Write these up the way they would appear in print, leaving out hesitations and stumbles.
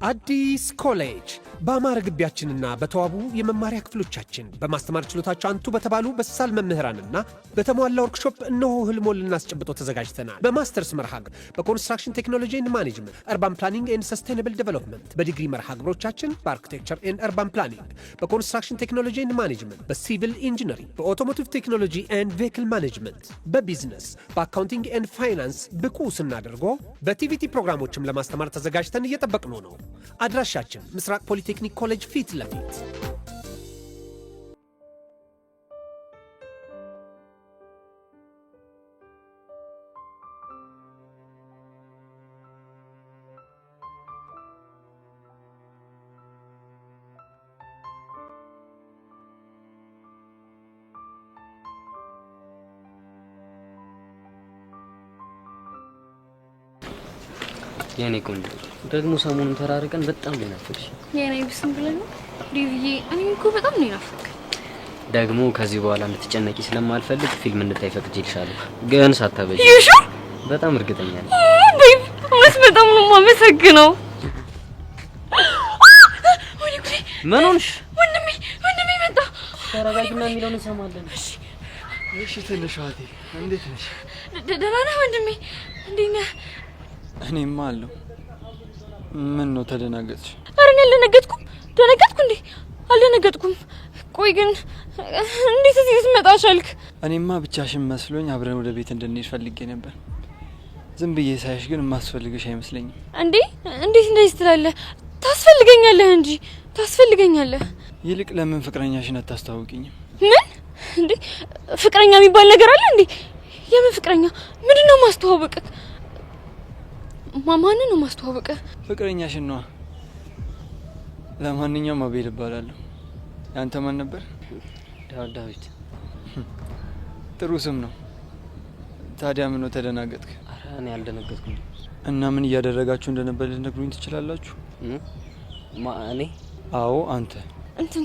አዲስ ኮሌጅ በአማረ ግቢያችንና በተዋቡ የመማሪያ ክፍሎቻችን በማስተማር ችሎታቸው አንቱ በተባሉ በሳል መምህራንና በተሟላ ወርክሾፕ እነሆ ህልሞን ልናስጨብጦ ተዘጋጅተናል። በማስተርስ መርሃ ግብር በኮንስትራክሽን ቴክኖሎጂ ኤንድ ማኔጅመንት፣ አርባን ፕላኒንግ ኤንድ ሰስቴናብል ዴቨሎፕመንት፣ በዲግሪ መርሃ ግብሮቻችን በአርኪቴክቸር ኤንድ አርባን ፕላኒንግ፣ በኮንስትራክሽን ቴክኖሎጂ ኤንድ ማኔጅመንት፣ በሲቪል ኢንጂነሪንግ፣ በኦቶሞቲቭ ቴክኖሎጂ ኤንድ ቬሂክል ማኔጅመንት፣ በቢዝነስ፣ በአካውንቲንግ ኤንድ ፋይናንስ ብቁ ስናደርጎ በቲቪቲ ፕሮግራሞችም ለማስተማር ተዘጋጅተን እየጠበቅነው ነው። አድራሻችን ምስራቅ ፖሊቴክኒክ ኮሌጅ ፊት ለፊት። የኔ ቆንጆ ደግሞ ሰሞኑን ተራርቀን በጣም ነው ናፍቅሽ። የኔ ብስም ብለህ ነው ዲቪዬ? እኔ እኮ በጣም ነው ናፍቅ። ደግሞ ከዚህ በኋላ እንድትጨነቂ ስለማልፈልግ ፊልም እንድታይ ፈቅጄልሻለሁ፣ ግን ሳታበጂ። ይሹ በጣም እርግጠኛ ነኝ። ቤብ እውነት በጣም ነው የማመሰግነው። ወይኔ ጉዴ! ምን ሆንሽ? ወንድሜ መጣ። ተረጋጊና የሚለውን እንሰማለን። እሺ ትንሽ እህቴ እንዴት ነሽ? ደህና ነህ ወንድሜ? እንዴት ነህ? እኔማ አለሁ። ምን ነው ተደናገጥሽ? ኧረ እኔ አልደነገጥኩም። ደነገጥኩ እንዴ? አልደነገጥኩም። ቆይ ግን እንዴት እዚህ ልትመጣ ቻልክ? እኔማ ብቻሽን መስሎኝ አብረን ወደ ቤት እንድንሄድ ፈልጌ ነበር። ዝም ብዬ ሳይሽ ግን የማስፈልግሽ አይመስለኝም። እንዴ እንዴት እንደዚህ ትላለህ? ታስፈልገኛለህ እንጂ ታስፈልገኛለህ። ይልቅ ለምን ፍቅረኛሽን አታስተዋውቂኝም? ምን እንዴ? ፍቅረኛ የሚባል ነገር አለ እንዴ? የምን ፍቅረኛ? ምንድነው ማስተዋወቅክ? ማማንን ነው ማስተዋወቅህ? ፍቅረኛሽን ነዋ። ለማንኛውም አቤል እባላለሁ። ያንተ ማን ነበር? ዳዊት። ጥሩ ስም ነው። ታዲያ ምን ነው ተደናገጥክ? ኧረ እኔ አልደነገጥኩም። እና ምን እያደረጋችሁ እንደነበር ልትነግሩኝ ትችላላችሁ? እኔ? አዎ አንተ። እንትን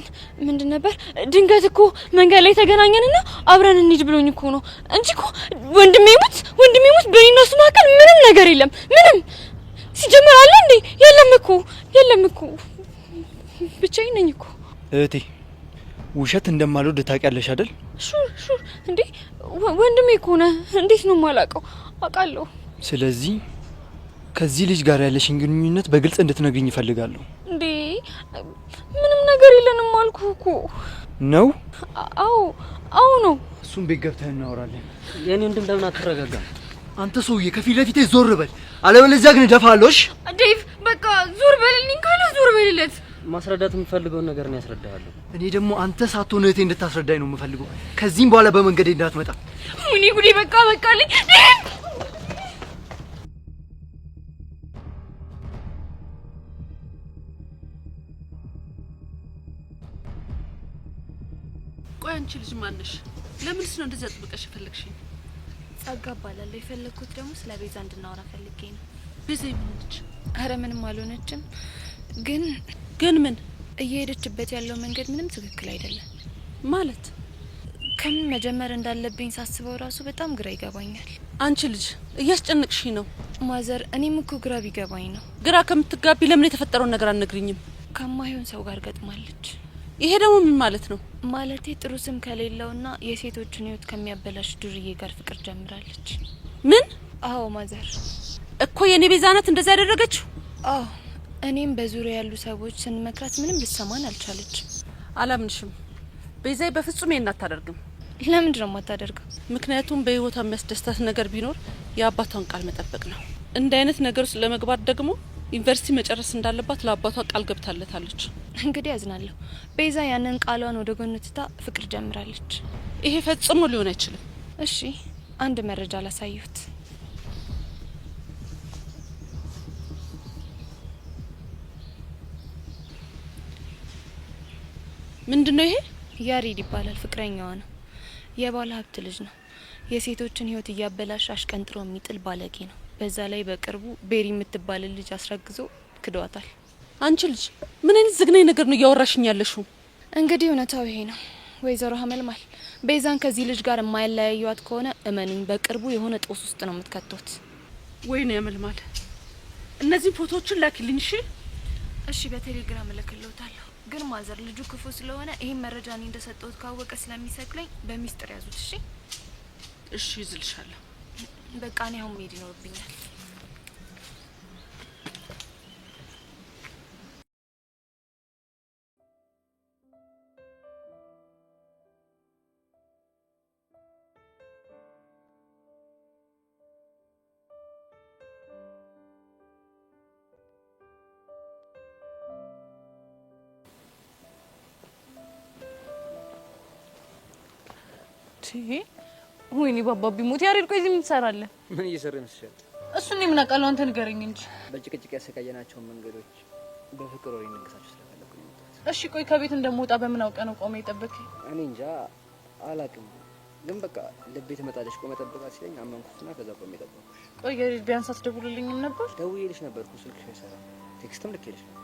ምንድን ነበር? ድንገት እኮ መንገድ ላይ ተገናኘንና አብረን እንሂድ ብሎኝ እኮ ነው እንጂ እኮ ወንድሜ ሙት በእኔና እሱ መካከል ምንም ነገር የለም። ምንም ሲጀመር አለ እንዴ? የለም እኮ ብቻዬን ነኝ እኮ። እህቴ ውሸት እንደማልወድ ታውቂያለሽ አይደል? ሹር እንዴ ወንድሜ እኮ ነህ። እንዴት ነው የማላውቀው? አውቃለሁ። ስለዚህ ከዚህ ልጅ ጋር ያለሽን ግንኙነት በግልጽ እንድትነግሪኝ እፈልጋለሁ። እንዴ ምንም ነገር የለንም አልኩህ እኮ ነው። አዎ ነው። እሱም ቤት ገብተን እናወራለን። የኔ ወንድም ለምን አትረጋጋም? አንተ ሰውዬ ከፊት ለፊቴ ዞር በል፣ አለበለዚያ ግን እደፋለሽ። ዴቭ በቃ ዞር በልልኝ ካለ ዞር በልለት። ማስረዳት የምፈልገውን ነገር ነው ያስረዳሃለሁ። እኔ ደግሞ አንተ ሳትሆን እህቴ እንድታስረዳኝ ነው የምፈልገው። ከዚህም በኋላ በመንገዴ እንዳትመጣ። ወይኔ ጉዴ! በቃልኝ። ቆይ አንቺ ልጅ ማነሽ? ለምንስ ነው እንደዚህ አጥብቀሽ የፈለግሽኝ? ጸጋ እባላለሁ። የፈለግኩት ደግሞ ስለ ቤዛ እንድናወራ ፈልጌ ነው። ቤዛ ምን ሆነች? አረ ምንም አልሆነችም። ግን ምን እየሄደችበት ያለው መንገድ ምንም ትክክል አይደለም። ማለት ከምን መጀመር እንዳለብኝ ሳስበው ራሱ በጣም ግራ ይገባኛል። አንቺ ልጅ እያስጨነቅሽኝ ነው። ማዘር፣ እኔም እኮ ግራ ቢገባኝ ነው። ግራ ከምትጋቢ ለምን የተፈጠረውን ነገር አልነግሪኝም? ከማይሆን ሰው ጋር ገጥማለች። ይሄ ደግሞ ምን ማለት ነው? ማለቴ ጥሩ ስም ከሌለውና የሴቶችን ህይወት ከሚያበላሽ ዱርዬ ጋር ፍቅር ጀምራለች። ምን? አዎ ማዘር። እኮ የኔ ቤዛ ናት እንደዛ ያደረገችው? አዎ። እኔም በዙሪያ ያሉ ሰዎች ስንመክራት ምንም ልትሰማን አልቻለች። አላምንሽም። ቤዛይ በፍጹም ይሄን አታደርግም። ለምንድን ነው የማታደርገው? ምክንያቱም በህይወቷ የሚያስደስታት ነገር ቢኖር የአባቷን ቃል መጠበቅ ነው። እንደ አይነት ነገር ውስጥ ለመግባት ደግሞ ዩኒቨርሲቲ መጨረስ እንዳለባት ለአባቷ ቃል ገብታለታለች። እንግዲህ ያዝናለሁ። ቤዛ ያንን ቃሏን ወደ ጎን ትታ ፍቅር ጀምራለች። ይሄ ፈጽሞ ሊሆን አይችልም። እሺ አንድ መረጃ ላሳዩት። ምንድነው ይሄ? ያሬድ ይባላል። ፍቅረኛዋ ነው። የባለ ሀብት ልጅ ነው። የሴቶችን ህይወት እያበላሽ አሽቀንጥሮ የሚጥል ባለጌ ነው። በዛ ላይ በቅርቡ ቤሪ የምትባል ልጅ አስረግዞ ክዷታል። አንቺ ልጅ ምን አይነት ዝግናኝ ነገር ነው እያወራሽኝ ያለሽው? እንግዲህ እውነታው ይሄ ነው። ወይዘሮ ሀመልማል ቤዛን ከዚህ ልጅ ጋር የማይለያዩት ከሆነ እመኑኝ በቅርቡ የሆነ ጦስ ውስጥ ነው የምትከቶት። ወይኔ ሀመልማል እነዚህ ፎቶዎችን ላኪልኝ እሺ። እሺ በቴሌግራም እልክልዎታለሁ። ግን ማዘር ልጁ ክፉ ስለሆነ ይሄን መረጃ እኔ እንደሰጠሁት ካወቀ ስለሚሰቅለኝ በሚስጥር ያዙት። እሺ እሺ ይዝልሻለሁ። በቃ እኔ አሁን መሄድ ይኖርብኛል። ወይኔ ባባ ቢሞት ያሬድ፣ ቆይ እዚህ ምን ትሰራለህ? ምን እየሰራህ መስሻል? እሱን ምን አውቃለሁ፣ አንተ ንገረኝ እንጂ። በጭቅጭቅ ያሰቃየናቸው መንገዶች በፍቅር ወሬ እንንገሳቸው ስለፈለኩ ነው። እሺ ቆይ ከቤት እንደምወጣ በምን አውቀህ ነው ቆመህ የጠበቅኝ? እኔ እንጃ አላውቅም፣ ግን በቃ ልቤ ትመጣለች ቆመ ጠብቃት ሲለኝ አመንኩትና ከዛ ቆሜ ጠበቅኩሽ። ቆይ ያሬድ ቢያንስ አትደውልልኝም ነበር? ደውዬልሽ ነበርኩ፣ ስልክሽ አይሰራም። ቴክስትም ልኬልሽ ነበር።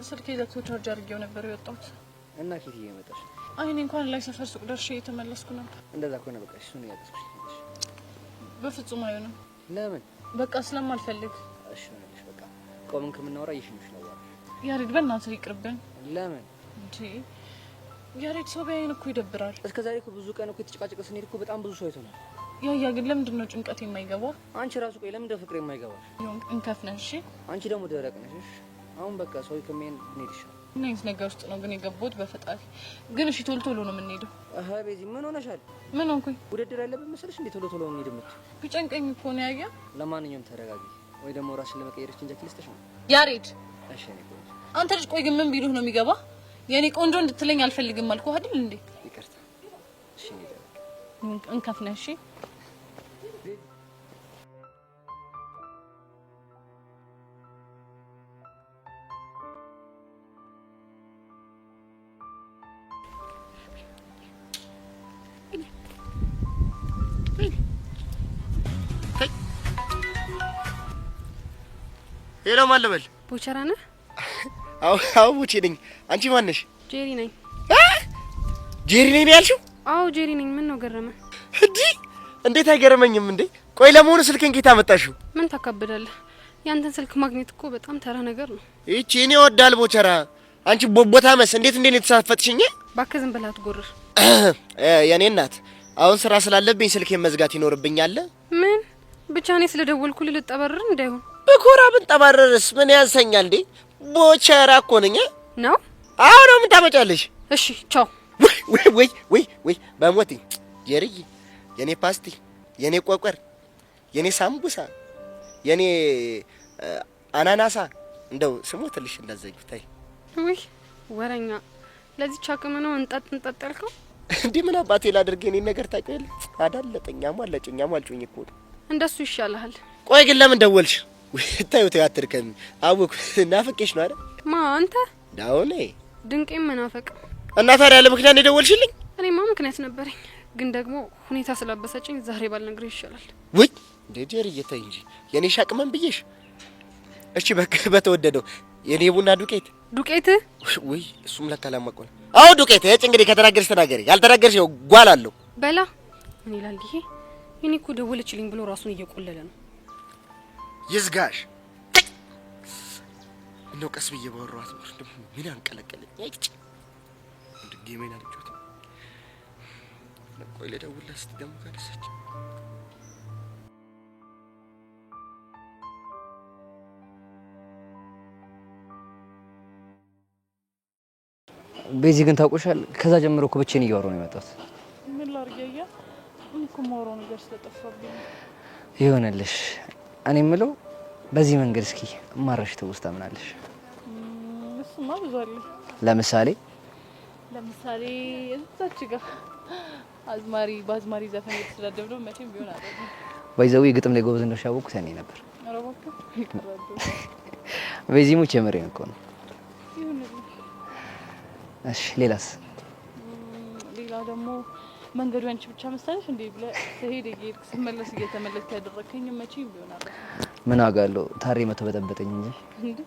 ስልኬ ዘግቶ ቻርጅ አድርጌው ነበር የወጣሁት። እና ኬት እየመጣሽ? አይ እኔ እንኳን ላይ ሰፈር ሱቅ ደርሼ እየተመለስኩ ነበር። እንደዛ ከሆነ በቃ እሱን ያጥስኩሽ። በፍጹም አይሆንም። ለምን? በቃ ስለማልፈልግ። እሺ ነሽ በቃ ቆምን ከምናወራ ይሽንሽ ነው ያሬድ፣ በእናትህ ይቅርብን። ለምን እንዴ ያሬድ፣ ሰው ቢያየን እኮ ይደብራል። እስከዛሬ እኮ ብዙ ቀን እኮ የተጨቃጨቀ ስንሄድ እኮ በጣም ብዙ ሰው አይቶናል። ያ ግን ለምንድን ነው ጭንቀት የማይገባው? አንቺ ራሱ ቆይ ለምን ፍቅር የማይገባሽ? እንከፍ ነሽ። እሺ አንቺ ደግሞ ደረቅ ነሽ። አሁን በቃ ሰው ከመን እንሄድ ይሻላል። ምን አይነት ነገር ውስጥ ነው ግን የገባሁት? በፈጣሪ ግን እሺ ቶሎ ቶሎ ነው የምንሄደው። ቤዚ ምን ሆነሻል? ምን ሆንኩኝ? ውድድር ያለብን መሰለሽ እንዴ? ቶሎ ቶሎ እንሂድ የምትይው? ቢጨንቀኝ እኮ ነው ያያ። ለማንኛውም ተረጋጊ፣ ወይ ደግሞ ራስሽን ለመቀየር እንጂ ልስተሽ ነው ያሬድ። እሺ እኔ ቆይ አንተ ልጅ ቆይ ግን ምን ቢሉህ ነው የሚገባ? የኔ ቆንጆ እንድትለኝ አልፈልግም አልኩህ አይደል እንዴ? ይቅርታ። እሺ እንከፍ ነሽ። እሺ ሄሎ ማን ልበል? ቦቸራ ነህ? አዎ ቦቼ ነኝ። አንቺ ማን ነሽ? ጄሪ ነኝ። ጄሪ ነኝ ያልሽው? አዎ ጄሪ ነኝ። ምን ነው ገረመ? እንዴት አይገርመኝም እንዴ? ቆይ ለመሆኑ ስልኬን ጌታ መጣሽው? ምን ታካብዳለህ? ያንተን ስልክ ማግኘት እኮ በጣም ተራ ነገር ነው። እቺ እኔ ወዳል ቦቸራ። አንቺ ቦቦታ መስ እንዴት ነው የተሳፈጥሽኝ? እባክህ ዝም ብለህ አትጎርር። የኔ እናት አሁን ስራ ስላለብኝ ስልኬን መዝጋት ይኖርብኛል። ምን ብቻ እኔ ስለደወልኩልህ ልጠበርር እንዳይሆን። በኮራ ብንጠባረርስ ምን ያንሰኛል እንዴ? ቦቸራ እኮ ነኝ ነው። አዎ ነው። ምን ታመጫለሽ? እሺ ቻው። ወይ በሞቴ ጄሪዬ፣ የኔ ፓስቲ፣ የኔ ቆቆር፣ የኔ ሳምቡሳ፣ የኔ አናናሳ እንደው ስሞትልሽ እንዳዘጊው ታይ። ወይ ወረኛ፣ ለዚህ ቻክም ነው እንጣጥ ያልከው እንዴ? ምን አባቴ ላድርግ? የኔን ነገር ታውቂያለሽ። አዳለጠኛም አለጭኛም አልጮኝ እኮ እንደሱ ይሻልሃል። ቆይ ግን ለምን ደወልሽ? ታዩ ቲያትር ከሚ አወኩ ናፍቄሽ ነው አይደል? ማ አንተ ዳውኔ ድንቄም መናፈቅ እና ታዲያ ለምክንያት የደወልሽልኝ? እኔማ ምክንያት ነበረኝ፣ ግን ደግሞ ሁኔታ ስላበሰጨኝ ዛሬ ባልነግርህ ይሻላል። ወይ እንዴ ጄሪዬ ተይ እንጂ የኔ ሻቅመን ብዬሽ። እሺ በቃ በተወደደው የኔ ቡና ዱቄት ወይ እሱም ለካ ላማቆል። አዎ ዱቄት እጭ እንግዲህ ከተናገርሽ ተናገሪ፣ ያልተናገርሽ ጓላለሁ በላ። ምን ይላል ይሄ? እኔ እኮ ደወለችልኝ ብሎ ራሱን እየቆለለ ነው። ይዝጋሽ። እንደው ቀስ ብዬ ባወራኋት ነው ደግሞ ምን አንቀለቀለኝ። አይጭ ጌሜን አልጮት። ቆይ ልደውልላት እስቲ ደግሞ ካነሳች። ቤዚ ግን ታውቆሻል፣ ከዛ ጀምሮ እኮ ብቻዬን እያወራሁ ነው የመጣሁት። ምን ላርገያ? እኮ ማውራው ነገር ስለጠፋብኝ ይሆነልሽ። እኔ የምለው በዚህ መንገድ እስኪ ማረሽ ትውስታ ምን አለሽ? እሱማ ብዙ አለ። ለምሳሌ እዛች ጋር በአዝማሪ ዘፈን የተሰዳደብ ነው መቼም ቢሆን አይደለም። ወይዘው ግጥም ላይ ጎበዝ እንደሆንሽ ያወቅኩት ያኔ ነበር። ኧረ እባክህ ይቀራሉ። በዚህ ሙች የምሬን እኮ ነው። እሺ ሌላስ? ሌላ ደግሞ መንገዱ አንቺ ብቻ መሰለሽ እንዴ ብለህ ትሄድ እየሄድክ ስትመለስ እየተመለስክ ያደረከኝ መቼም ቢሆን አይደለም። ምን አውቃለሁ ታሬ መቶ በጠበጠኝ እንጂ እንዴ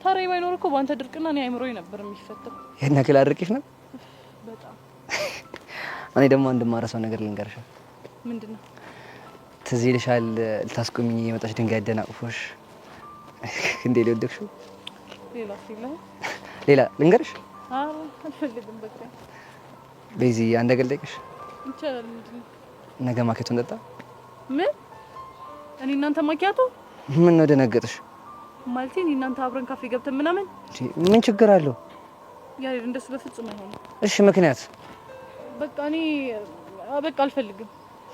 ታሬ ባይኖር እኮ ባንተ ድርቅና እኔ አይምሮዬ ነበር የሚፈተው። የና ከላ አድርቄሽ ነው በጣም። እኔ ደግሞ አንድ ማረሳው ነገር ልንገርሽ። ምንድነው? ትዝ ይልሻል ልታስቆሚኝ የመጣሽ ድንጋይ አደናቅፎሽ እንዴ ሊወደቅሽው? ሌላ ልንገርሽ? አልፈልግም በቃ። ቤዚ አንድ ነገር ልጠይቅሽ? ይቻላል። ነገ ማኪያቶ እንጠጣ? ምን? እኔ እናንተ ማኪያቶ? ምን ነው ደነገጥሽ? ማለቴ እኔ እናንተ አብረን ካፌ ገብተን ምናምን? ምን ችግር አለው? ያሬድ እንደሱ በፍጹም አይሆንም። እሺ ምክንያት? በቃ እኔ በቃ አልፈልግም።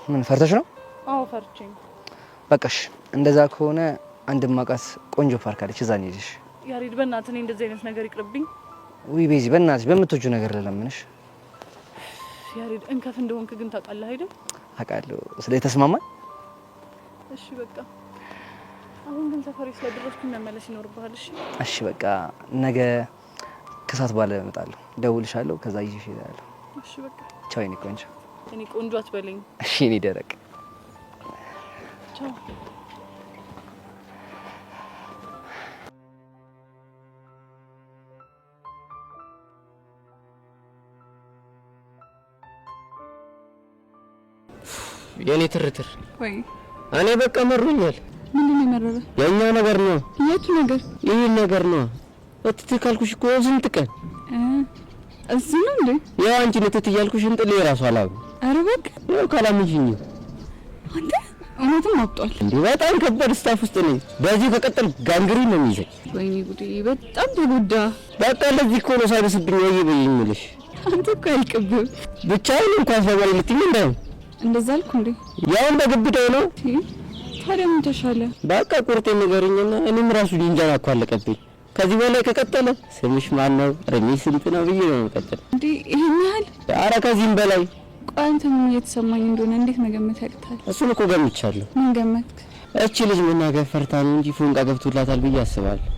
ምን ፈርተሽ ነው? አዎ ፈርቼ ነው። በቃሽ እንደዛ ከሆነ አንድ ማቃት ቆንጆ ፓርክ አለች፣ እዛ እንሂድሽ። ያሬድ በእናትህ እኔ እንደዚህ አይነት ነገር ይቅርብኝ። ውይ ቤዚ በእናትሽ በምትወጁ ነገር ለለምንሽ። ያሬድ እንከፍ እንደሆንክ ግን ታውቃለህ አይደል? አውቃለሁ። ስለዚህ ተስማማን? እሺ በቃ አሁን ግን ሰፈሬ ስለደረስኩኝ መመለስ ይኖርብሃል። እሺ በቃ ነገ ከሰዓት በኋላ እመጣለሁ፣ ደውልሻለሁ፣ ከዛ ይዤሽ እሄዳለሁ። እሺ በቃ ቻው የኔ ቆንጆ። እኔ ቆንጆ አትበለኝ እሺ እኔ ደረቅ። ቻው። የኔ ትርትር ወይ እኔ በቃ መሮኛል። ምንድን ነው የመረረ? የኛ ነገር ነው። የቱ ነገር? ይሄ ነገር ነው። እትት ካልኩሽ እኮ ስንት ቀን እዚህ ነው እንዴ? ያው አንቺ ነትት እያልኩሽ እንጥል የራሱ አላሉ። ኧረ በቃ ያው ካላምንሽኝ አንተ እውነትም አብጧል እንዴ? በጣም ከባድ ስታፍ ውስጥ ነኝ። በዚህ ከቀጠል ጋንግሪን ነው የሚይዘኝ። ወይኔ ጉዴ! በጣም ተጎዳ። በቃ ለዚህ እኮ ነው ሳይበስብኝ ወይ በይኝልሽ። አንተ እኮ አይልቅብህም። ብቻዬን እንኳን ሰባሪ ልትኝ እንዳይሆን እንደዛ አልኩ እንዴ? ያው በግብዳው ነው። ታዲያ ምን ተሻለ? በቃ ቁርጤን ንገሪኝና እኔም ራሱ ሊንጃና እኮ አለቀብኝ። ከዚህ በላይ ከቀጠለ ስምሽ ማን ነው? ረሚ ስንት ነው ብዬ ነው መቀጠል እንዴ? ይሄን ያህል? ኧረ ከዚህም በላይ። ቆይ አንተ ምን እየተሰማኝ እንደሆነ እንዴት መገመት ያቅታል? እሱን እኮ ገምቻለሁ። ምን ገመትክ? እቺ ልጅ መናገር ፈርታ ነው እንጂ ፎንቃ ገብቶላታል ብዬ አስባለሁ።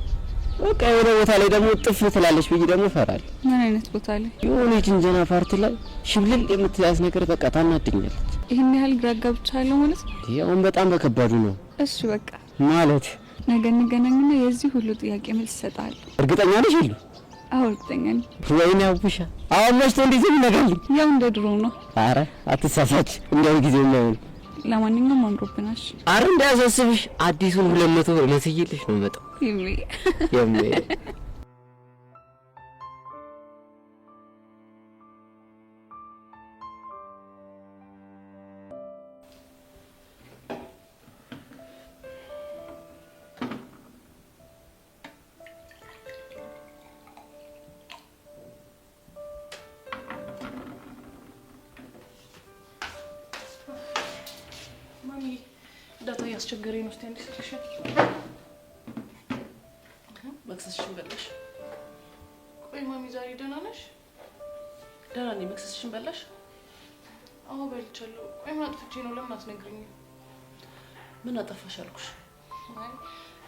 በቃ የሆነ ቦታ ላይ ደግሞ ጥፍ ትላለች ብዬ ደግሞ እፈራለሁ። ምን አይነት ቦታ ላይ? የሆነ ጅንጀና ፓርቲ ላይ ሽብልል የምትያዝ ነገር በቃ ታናድኛለች። ይሄን ያህል ግራ ጋብቻለሁ ማለት ነው? ያውን በጣም በከባዱ ነው። እሺ በቃ ማለት ነገ እንገናኝና የዚህ ሁሉ ጥያቄ መልስ እሰጥሃለሁ። እርግጠኛ ነሽ? ይሉ አዎ እርግጠኛ ነኝ። ወይኔ አቡሻ አሁን መሽቶ እንደዚህ ይነጋልኝ። ያው እንደ ድሮ ነው። አረ አትሳሳች፣ እንደው ጊዜው ነው። ለማንኛውም አምሮብናሽ። አረ እንዳያሳስብሽ አዲሱን 200 ብር መስይልሽ ነው መጣው። የሜ ዳታ ያስቸገረኝ ነው። እስቲ አንዴ ስልክሽ መክሰስሽን በላሽ? ቆይ ማሚ ዛሬ ደህና ነሽ? ደህና ነኝ። መክሰስሽን በላሽ? አዎ በልቻለሁ። ቆይ ምን አጥፍቼ ነው? ለምን አትነግሪኝም? ምን አጠፋሽ አልኩሽ? አይ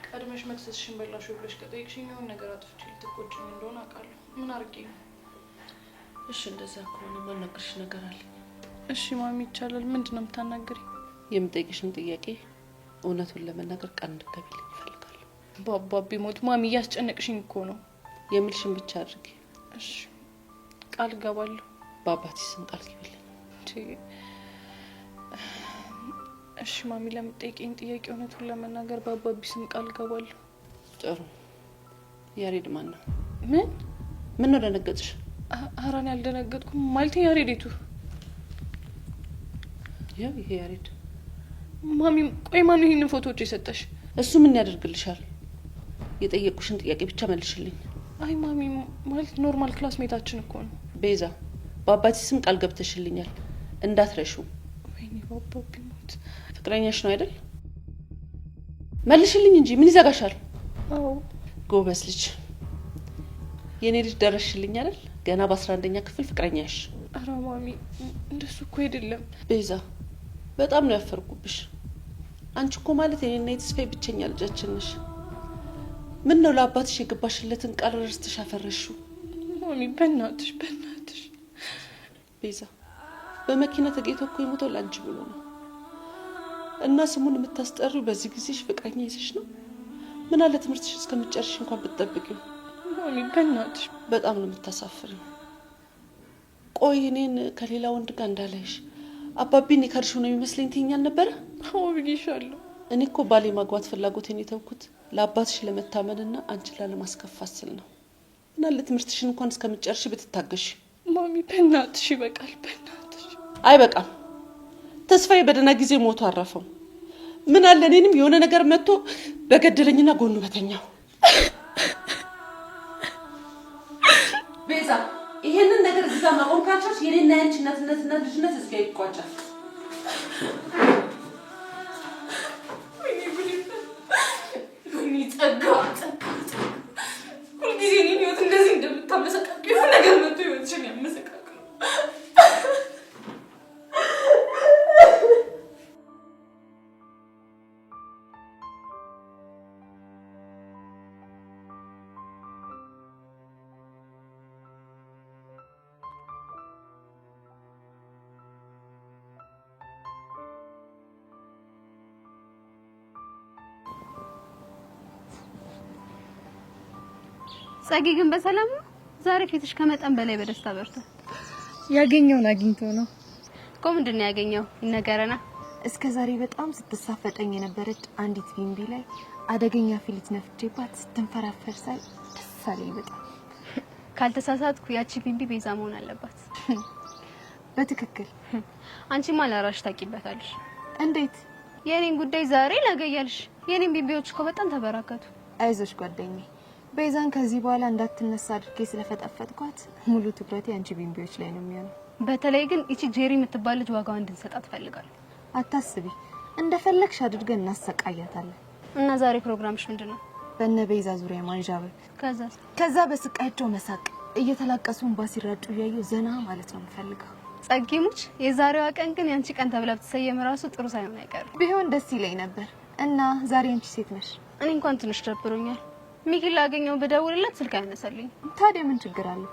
ቀድመሽ መክሰስሽን በላሽ ብለሽ ከጠየቅሽኝ የሆነ ነገር አጥፍቼ ልትቆጪኝ እንደሆነ አውቃለሁ። ምን አድርጌ ነው? እሺ እንደዛ ከሆነ ማናገርሽ ነገር አለ። እሺ ማሚ ይቻላል። ምንድን ነው የምታናግሪኝ? የምጠይቅሽን ጥያቄ እውነቱን ለመናገር ቃል እንድትገቢልኝ እፈልጋለሁ። በአባቢ ሞት ማሚ እያስጨነቅሽኝ እኮ ነው። የምልሽን ብቻ አድርጊ እሺ? ቃል እገባለሁ። በአባቴ ስም ቃል ግቢልኝ። እሺ ማሚ ለምትጠይቀኝ ጥያቄ እውነቱን ለመናገር በአባቢ ስም ቃል እገባለሁ። ጥሩ። ያሬድ ማን ነው? ምን ነው ደነገጥሽ? ኧረ እኔ አልደነገጥኩም። ማለቴ ያሬዴቱ ያው ይሄ ያሬድ ማሚ። ቆይ ማን ነው ይሄንን ፎቶዎች የሰጠሽ? እሱ ምን ያደርግልሻል? የጠየቁሽን ጥያቄ ብቻ መልሽልኝ። አይ ማሚ ማለት ኖርማል ክላስሜታችን እኮ ነው። ቤዛ በአባቴ ስም ቃል ገብተሽልኛል እንዳትረሹ። ወይኔ በአባቢ ሞት። ፍቅረኛሽ ነው አይደል? መልሽልኝ እንጂ ምን ይዘጋሻል? አዎ ጎበዝ ልጅ። የኔ ልጅ ደረሽልኝ አይደል? ገና በ11ኛ ክፍል ፍቅረኛሽ። ኧረ ማሚ እንደሱ እኮ አይደለም። ቤዛ በጣም ነው ያፈርኩብሽ። አንቺ እኮ ማለት የኔና የተስፋዬ ብቸኛ ልጃችን ነሽ። ምን ነው ለአባትሽ የገባሽለትን ቃል ረስተሽ አፈረሽው? ማሚ በእናትሽ በእናትሽ። ቤዛ በመኪና ተገይቶ እኮ የሞተው ላንቺ ብሎ ነው። እና ስሙን የምታስጠሪው በዚህ ጊዜሽ ፍቅረኛ ይዘሽ ነው? ምን አለ ትምህርትሽ እስከምትጨርሽ እንኳን ብትጠብቂው። ማሚ በእናትሽ በጣም ነው የምታሳፍሪው። ቆይ እኔን ከሌላ ወንድ ጋር እንዳላይሽ አባቢን የካድሽው ነው የሚመስለኝ ትይኛል ነበረ? አዎ ብዬሻለሁ። እኔ እኮ ባሌ ማግባት ፍላጎቴን የተውኩት ለአባትሽ ለመታመንና አንቺን ላለማስከፋት ስል ነው። እና ለትምህርትሽን እንኳን እስከምትጨርሺ ብትታገሽ። ማሚ በእናትሽ ይበቃል፣ በእናትሽ። አይበቃም። ተስፋዬ በደህና ጊዜ ሞቶ አረፈው። ምን አለ እኔንም የሆነ ነገር መጥቶ በገደለኝና ጎኑ በተኛው። ቤዛ ይሄንን ነገር እዚህ ጋር ማቆም ካልቻልሽ የኔና ያንቺ እናትነትና ልጅነት እዚህ ጋር ይቋጫል። ጸጋ ሁልጊዜ እኔን ህይወት እንደዚህ እንደምታመሰቃቅ የሆነ ነገር መጥቶ ህይወትሽን ያመሰቃቅ። ጸጊ ግን በሰላም ነው? ዛሬ ፊትሽ ከመጠን በላይ በደስታ በርቷል። ያገኘውን አግኝቶ ነው እኮ። ምንድን ነው ያገኘው? ይነገረና። እስከ ዛሬ በጣም ስትሳፈጠኝ የነበረች አንዲት ቢምቢ ላይ አደገኛ ፊሊት ነፍቼባት ስትንፈራፈር ሳይ ደስ አለኝ በጣም። ካልተሳሳትኩ ያቺ ቢምቢ ቤዛ መሆን አለባት። በትክክል። አንቺማ ለራስሽ ታቂበታለሽ። እንዴት? የኔን ጉዳይ ዛሬ ነገያልሽ። የኔን ቢምቢዎች እኮ በጣም ተበራከቱ። አይዞሽ ጓደኛዬ፣ ቤዛን ከዚህ በኋላ እንዳትነሳ አድርጌ ስለፈጠፈጥኳት ሙሉ ትኩረቴ አንቺ ቢምቢዎች ላይ ነው የሚሆነው። በተለይ ግን እቺ ጄሪ የምትባል ልጅ ዋጋዋን እንድንሰጣት ፈልጋለሁ። አታስቢ፣ እንደፈለግሽ አድርገን እናሰቃያታለን። እና ዛሬ ፕሮግራምሽ ምንድነው? በእነ ቤዛ ዙሪያ ማንዣበብ፣ ከዛ በስቃያቸው መሳቅ፣ እየተላቀሱ እንባ ሲራጩ እያየሁ ዘና ማለት ነው የምፈልገው። ጸጊሙች፣ የዛሬዋ ቀን ግን ያንቺ ቀን ተብላ ብትሰየም ራሱ ጥሩ ሳይሆን አይቀርም። ቢሆን ደስ ይለኝ ነበር። እና ዛሬ አንቺ ሴት ነሽ? እኔ እንኳን ትንሽ ደብሮኛል። ሚኪን ላገኘው ብደውልለት ስልክ አይነሳልኝ። ታዲያ ምን ችግር አለው?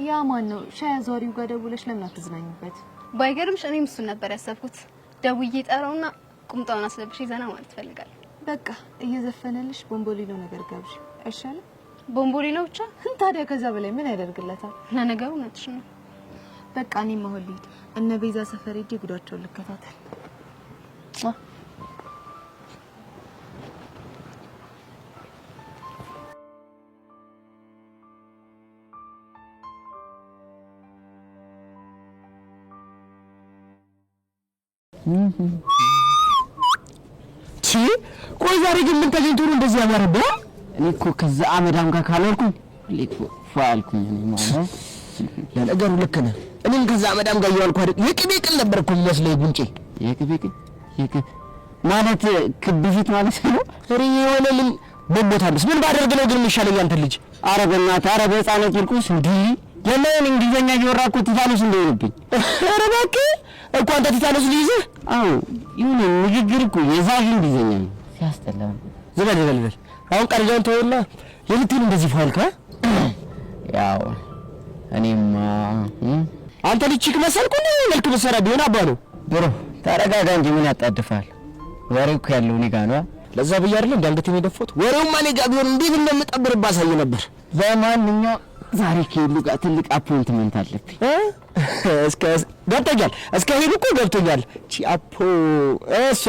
ያ ማን ነው ሻይ አዟሪው ጋር ደውለሽ ለምን አትዝናኙበት? ባይገርምሽ እኔም እሱን ነበር ያሰብኩት። ደውዬ ጠራውና ቁምጣውን አስለብሽ ዘና ማለት ፈልጋለሁ። በቃ እየዘፈነልሽ ቦምቦሊኖ ነገር ጋብዥ አይሻልም? ቦምቦሊኖ ብቻ? ታዲያ ከዛ በላይ ምን ያደርግለታል? ለነገሩ ነጥሽ ነው። በቃ እኔም አሁን ልሂድ። እነ ቤዛ ሰፈር ሄጄ ጉዳቸውን ልከታተል። ቆይ ዛሬ ግን ምን ተገኝቶ ነው እንደዚህ ያማረብህ? እኔ እኮ ከዛ አመዳም ጋር ካልወርኩኝ ልክ ፋልኩኝ። እኔ ማለት ለነገሩ ልክ ነህ። እኔም ከዛ አመዳም ጋር እያልኩ አይደል የቅቤ ቅል ነበር እኮ የሚመስለኝ ጉንጬ። የቅቤ ቅል ማለት ክብ ፊት ማለት ነው። ኧረ የሆነ ምን ቦቦታለስ ምን ባደርግ ነው ግን የሚሻለኝ አንተ ልጅ? ኧረ በእናትህ ኧረ በህፃነት ይልቁስ እንዲህ ለምን እንግሊዘኛ እያወራኩ ቲታኖስ እንደሆነብኝ። ኧረ እባክህ እኮ አንተ ቲታኖስ ልይዝህ? አዎ ይሁን ንግግር እኮ የዛዥ እንግሊዘኛ ነው። ሲያስጠላ ዝበል አሁን ቀርጃውን ተውና የምትል እንደዚህ ፋልካ ያው እኔማ አንተ ልጅክ መሰልኩ ነው መልክ መሰራ ቢሆን አባ ነው። ብሮ ተረጋጋ እንጂ ምን ያጣድፋል? ወሬው እኮ ያለው እኔ ጋር ነው። ለዛ ብዬ አይደል እንዳንገቴን የደፎት ወሬውማ እኔ ጋር ቢሆን እንዴት እንደምጠብር ባሳይ ነበር። ለማንኛውም ዛሬ ከሄሉ ጋር ትልቅ አፖይንትመንት አለብኝ። እስከ ገብቶኛል። እስከ ሄሉ እኮ ገብቶኛል። ቺ አፖ እሷ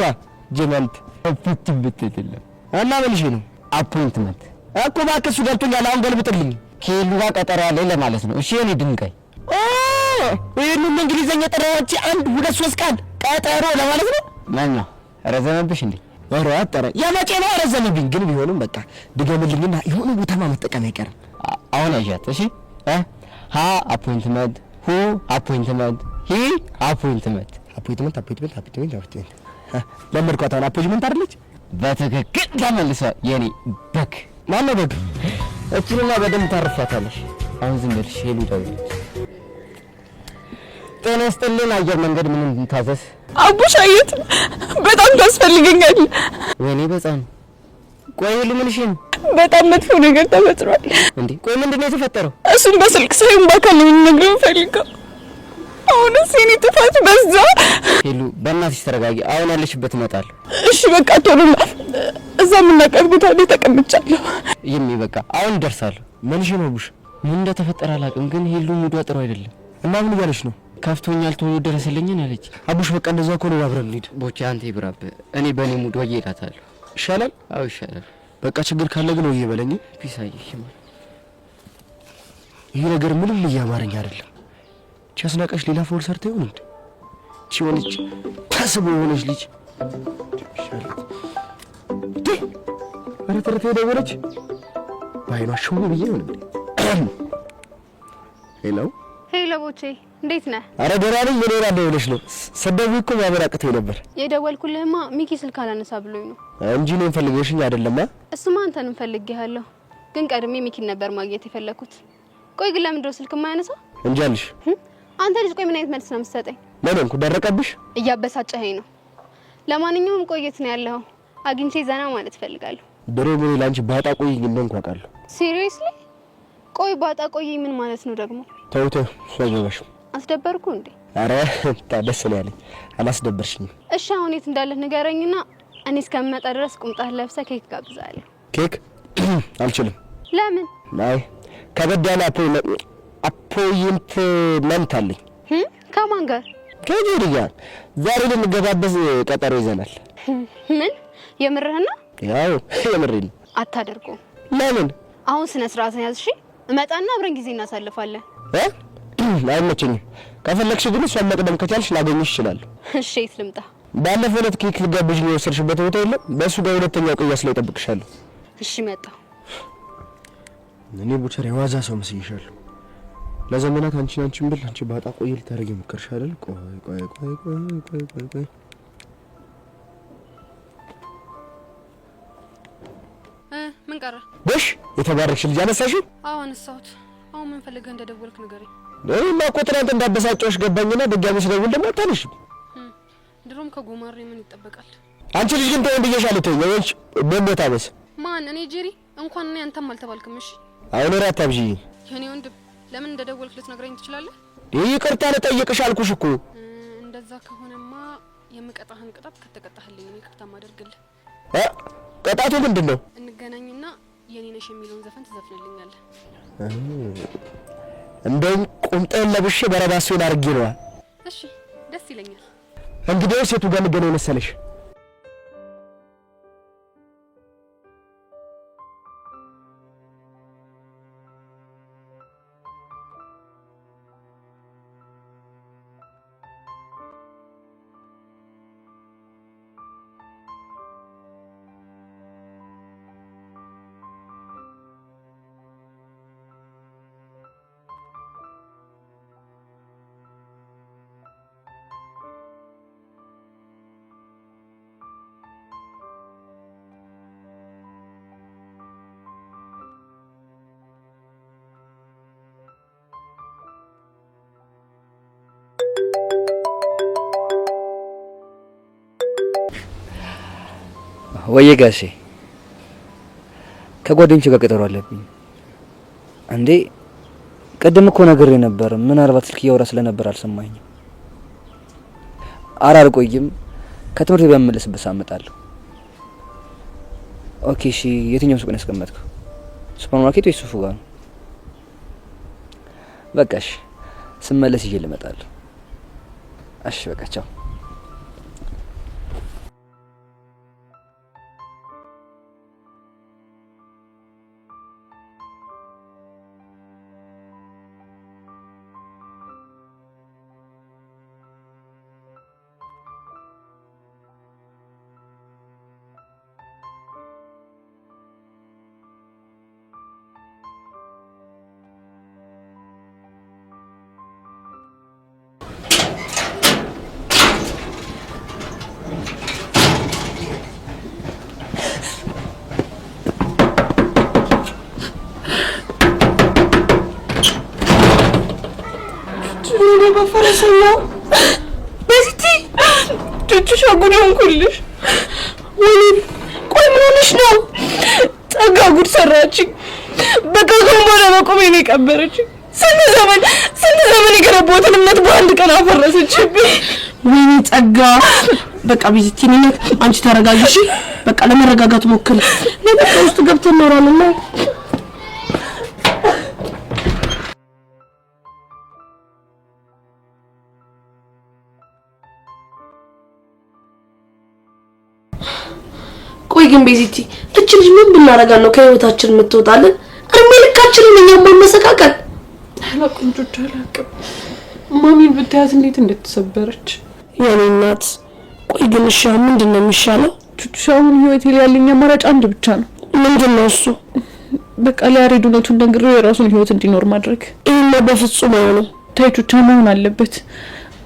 ጀመንት ፍትብትልለ እና መልሽ ነው አፖይንትመንት እኮ እባክህ እሱ ገብቶኛል። አሁን ገልብጥልኝ። ከሄሉ ጋር ቀጠሮ አለኝ ለማለት ነው። እሺ እኔ ድንጋይ ይሄን እንግሊዘኛ ጠራዎች 1 2 3 ቀን ቀጠሮ ለማለት ነው። ማኛ ረዘመብሽ እንዴ? ወራ አጠረ ያመጨ ነው ረዘመብኝ። ግን ቢሆንም በቃ ድገምልኝና የሆነ ቦታ መጠቀም አይቀርም። አሁን አይሻት እሺ ሀ አፖይንትመንት ሁ አፖይንትመንት ሂ አፖይንትመንት ለመድኳት። አሁን አፖይንትመንት አይደለች? በትክክል ተመልሷ የኔ በግ። ማነው በግ? እቺንማ በደንብ ታርፋታለሽ። አሁን ዝም ብለሽ ሄሉ ደውለሽ ጤና ይስጥልን አየር መንገድ ምን እንታዘዝ? አቡሻየት በጣም ታስፈልገኛለህ። ወይኔ በጣም ቆይ ሄሉ ምንሽን? በጣም መጥፎ ነገር ተፈጥሯል። እንዴ ቆይ ምንድነው የተፈጠረው? እሱን በስልክ ሳይሆን በአካል ነው የምነግርህ ፈልገው። አሁንስ የኔ ጥፋት በዛ። ሄሉ በእናትሽ ተረጋጊ። አሁን ያለሽበት እመጣለሁ። እሺ በቃ ቶሎ እዛ የምናውቃት ቦታ ላይ ተቀምጫለሁ። ይሄም በቃ አሁን ደርሳለሁ። ምንሽ ነው ቡሽ? ምን እንደተፈጠረ አላውቅም፣ ግን ሄሉ ሙዷ ጥሩ አይደለም። እና ምን እያለሽ ነው? ከፍቶኛል ቶሎ ደረሰልኝን አለች። አቡሽ በቃ እንደዛ ከሆነ አብረን እንሂድ። ቦቼ አንተ ይብራብ። እኔ በእኔ ሙድ ወይ እላታለሁ። ይሻላል? አዎ ይሻላል። በቃ ችግር ካለ ግን ወይ በለኝ። ፒስ አየሽ። ይሄ ነገር ምንም እያማረኝ አይደለም። ቻስናቀሽ ሌላ ፎል ሰርተ ይሆን እንዴ? ቺወልጅ ታስቦ የሆነች ልጅ ይሻላል። አረ ተረተ ደወለች። ባይኗ ሾው ብዬ ነው እንዴ? ሄሎ ሄሎ ቦቼ እንዴት ነህ? አረ ደህና ነኝ። ምን ሆነ ደውለሽ ነው? ሰደቡ እኮ ማበራቀቴ ነበር። የደወልኩልህማ ሚኪ ስልክ አላነሳ ብሎኝ ነው እንጂ ነው ፈልገሽኝ አይደለም? እሱማ አንተንም ፈልጌሃለሁ፣ ግን ቀድሜ ሚኪን ነበር ማግኘት የፈለኩት። ቆይ ግን ለምን ድሮ ስልክ የማያነሳ? እንጃልሽ። አንተ ልጅ ቆይ ምን አይነት መልስ ነው የምትሰጠኝ? ለምን እኮ ደረቀብሽ? እያበሳጨኸኝ ነው። ለማንኛውም ቆየት ነው ያለው፣ አግኝቼ ዘና ማለት ፈልጋለሁ። ድሮ ምን ላንቺ ባጣ ቆይኝ እንደሆንኩ አውቃለሁ። ሲሪየስሊ? ቆይ ባጣ ቆይኝ ምን ማለት ነው ደግሞ? ተውተ ሶዘበሽ አስደበርኩ እንዴ? አረ ታደስ ነው ያለኝ። አላስደበርሽኝም። እሺ አሁን የት እንዳለህ ንገረኝና እኔ እስከምመጣ ድረስ ቁምጣህ ለብሰህ ኬክ ጋብዛለሁ። ኬክ አልችልም። ለምን? አይ ከበድ ያለ አፖይንትመንት አለኝ። ከማን ጋር? ከጄሪ ጋር ዛሬ ልንገባበዝ ቀጠሮ ይዘናል። ምን? የምርህና? ያው የምሬን። አታደርገውም። ለምን? አሁን ስነ ስርዓትን ያዝ። እሺ እመጣና አብረን ጊዜ እናሳልፋለን። አይመቸኝም። ከፈለግሽ ግን እሷን መቅደም ከቻልሽ ላገኝሽ ይችላል። እሺ የት ልምጣ? ባለፈው ዕለት ኬክ ልጋብዥኝ የወሰድሽበት ቦታ የለም? በእሱ ጋር ሁለተኛው ቅያስ ላይ እጠብቅሻለሁ። እሺ መጣሁ። እኔ ቡቸር የዋዛ ሰው መስይሻለሁ። ለዘመናት አንቺን ብል አንቺ ባጣ ቆይ ልታረጊ ሞከርሽ አይደል? ቆይ ምን ቀረ? ጎሽ የተባረክሽ ልጅ አነሳሽው? አዎ አነሳሁት። አሁን ምን ፈልገህ እንደደወልክ ንገረኝ። እኔማ እኮ ትናንት እንዳበሳጨሁሽ ገባኝና ድጋሚ ስደውል ደግሞ አታነሺም። ድሮም ከጎማሬ ምን ይጠበቃል? አንቺ ልጅ ግን ተወን ብዬሻለሁ። ተይኝ ወንጭ በሞታ በስ ማን? እኔ ጄሪ እንኳን እኔ አንተም አልተባልክም። እሺ አሁን ራታ ብጂ የኔ ወንድም ለምን እንደደወልክ ልትነግረኝ ትችላለህ? ይቅርታ ልጠይቅሽ አልኩሽ እኮ። እንደዛ ከሆነማ የምቀጣህን ቅጣት ከተቀጣህልኝ እኔ ይቅርታ ማደርግልህ። ቅጣቱ ምንድነው? እንገናኝና የኔ ነሽ የሚለውን ዘፈን ትዘፍንልኛለህ። እንደውም ቁምጣን ለብሼ በረባሶን አርጌ ነው። እሺ ደስ ይለኛል። እንግዲህ ሴቱ ጋር እንገናኝ መሰለሽ? ወይ ጋሼ ከጓደኞቼ ጋር ቀጠሮ አለብኝ። እንዴ ቀደም እኮ ነግሬ ነበር። ምናልባት ስልክ እያወራ ስለነበር አልሰማኝም። ኧረ አልቆይም። ከትምህርት በመመለስበት አመጣለሁ። ኦኬ እሺ። የትኛው ሱቅ ነው ያስቀመጥከው? ሱፐርማርኬት ወይስ ሱፉ ጋር ነው? በቃ እሺ፣ ስመለስ ይዤ ልመጣለሁ። እሺ በቃ ቻው። በፈረሰኛው በስቲ ጭጭሽ አጉዳን ኩልሽ ወይ ቆይ ምን ሆነሽ ነው? ጸጋ ጉድ ሰራችኝ። በቃ ገንቦላ በቆሜ ነው የቀበረችኝ። ስንት ዘመን የገነባሁትን እምነት በአንድ ቀን አፈረሰችብኝ። ወይኔ ጸጋ። በቃ ቢዝቲ ነኝ። አንቺ ተረጋጊ። በቃ ለመረጋጋት ሞክሪ። ለበቃ ውስጥ ገብተን ኖራለን። ግን ቤዚቲ እቺ ልጅ ምን ብናረጋን ነው ከህይወታችን የምትወጣለን? እርሜ ልካችንን እኛም ማመሰቃቀል አላቁንጆች አላቀም ማሚን ብታያት እንዴት እንደተሰበረች የኔ እናት። ቆይ ግን እሺ ምንድነው የሚሻለው? ቹቹሻውን ህይወት ያለኝ አማራጭ አንድ ብቻ ነው። ምንድነው እሱ? በቃ ለያሬድ እውነቱን ነግሬው የራሱን ህይወት እንዲኖር ማድረግ። ይሄማ በፍጹም አይሆንም። ታይቹቻ መሆን አለበት።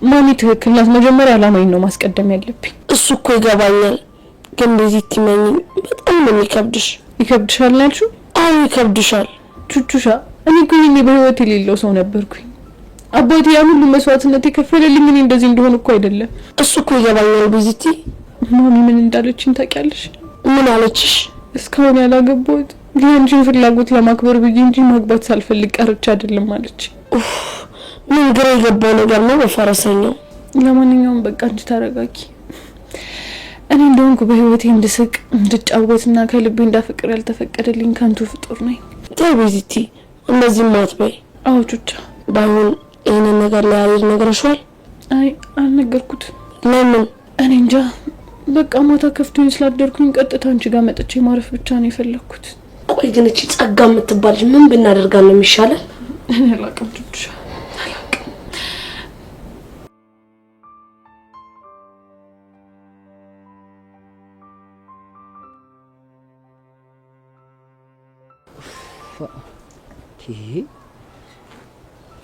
ማሚ ትክክል ናት። መጀመሪያ አላማዬን ነው ማስቀደም ያለብኝ። እሱ እኮ ይገባኛል፣ ግን ቤዚቲ ማኝ በጣም ነው የሚከብድሽ። ይከብድሻል ናልሽው? አዎ ይከብድሻል። ቹቹሻ እኔ እኮ ይሄኔ በህይወት የሌለው ሰው ነበርኩኝ። አባቴ ያን ሁሉ መስዋዕትነት የከፈለልኝ እኔ እንደዚህ እንደሆነ እኮ አይደለም። እሱ እኮ ይገባኛል ቤዚቲ። ማሚ ምን እንዳለችኝ ታውቂያለሽ? ምን አለችሽ? እስካሁን ያላገባሁት የአንቺን ፍላጎት ለማክበር ብዬ እንጂ ማግባት ሳልፈልግ ቀርቼ አይደለም አለች። ምን ግራ የገባው ነገር ነው በፈረሰኛው። ለማንኛውም በቃ አንቺ ተረጋጊ። እኔ እንደሆንኩ በህይወቴ እንድስቅ እንድጫወትና ከልቤ እንዳፈቅር ያልተፈቀደልኝ ከንቱ ፍጡር ነኝ። ተይ ቤዚቲ እንደዚህ ማትበይ። አዎ ቹቻ። ባይሆን ይሄንን ነገር ለያሬድ ነግረሽዋል? አይ አልነገርኩት። ለምን? እኔ እንጃ። በቃ ማታ ከፍቶኝ ስላደርኩኝ ቀጥታ አንቺ ጋር መጥቼ ማረፍ ብቻ ነው የፈለኩት። ቆይ ግን እቺ ጸጋ የምትባል ምን ብናደርጋ ነው የሚሻለው? እኔ አላውቅም ቹቻ አላውቅም።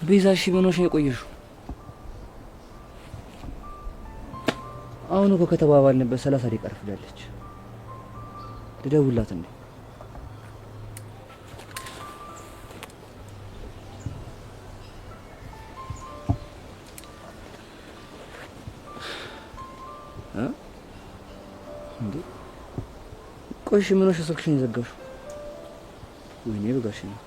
ቤዛሽ ምን ሆነሽ የቆየሽው? አሁን እኮ ከተባባልንበት 30 ደቂቃ ረፍዳለች። ልደውልላት እንዴ? እንዴ ቆይሽ ምን ሆነሽ ስልክሽን ዘጋሽው? ወይኔ በጋሽ ነው።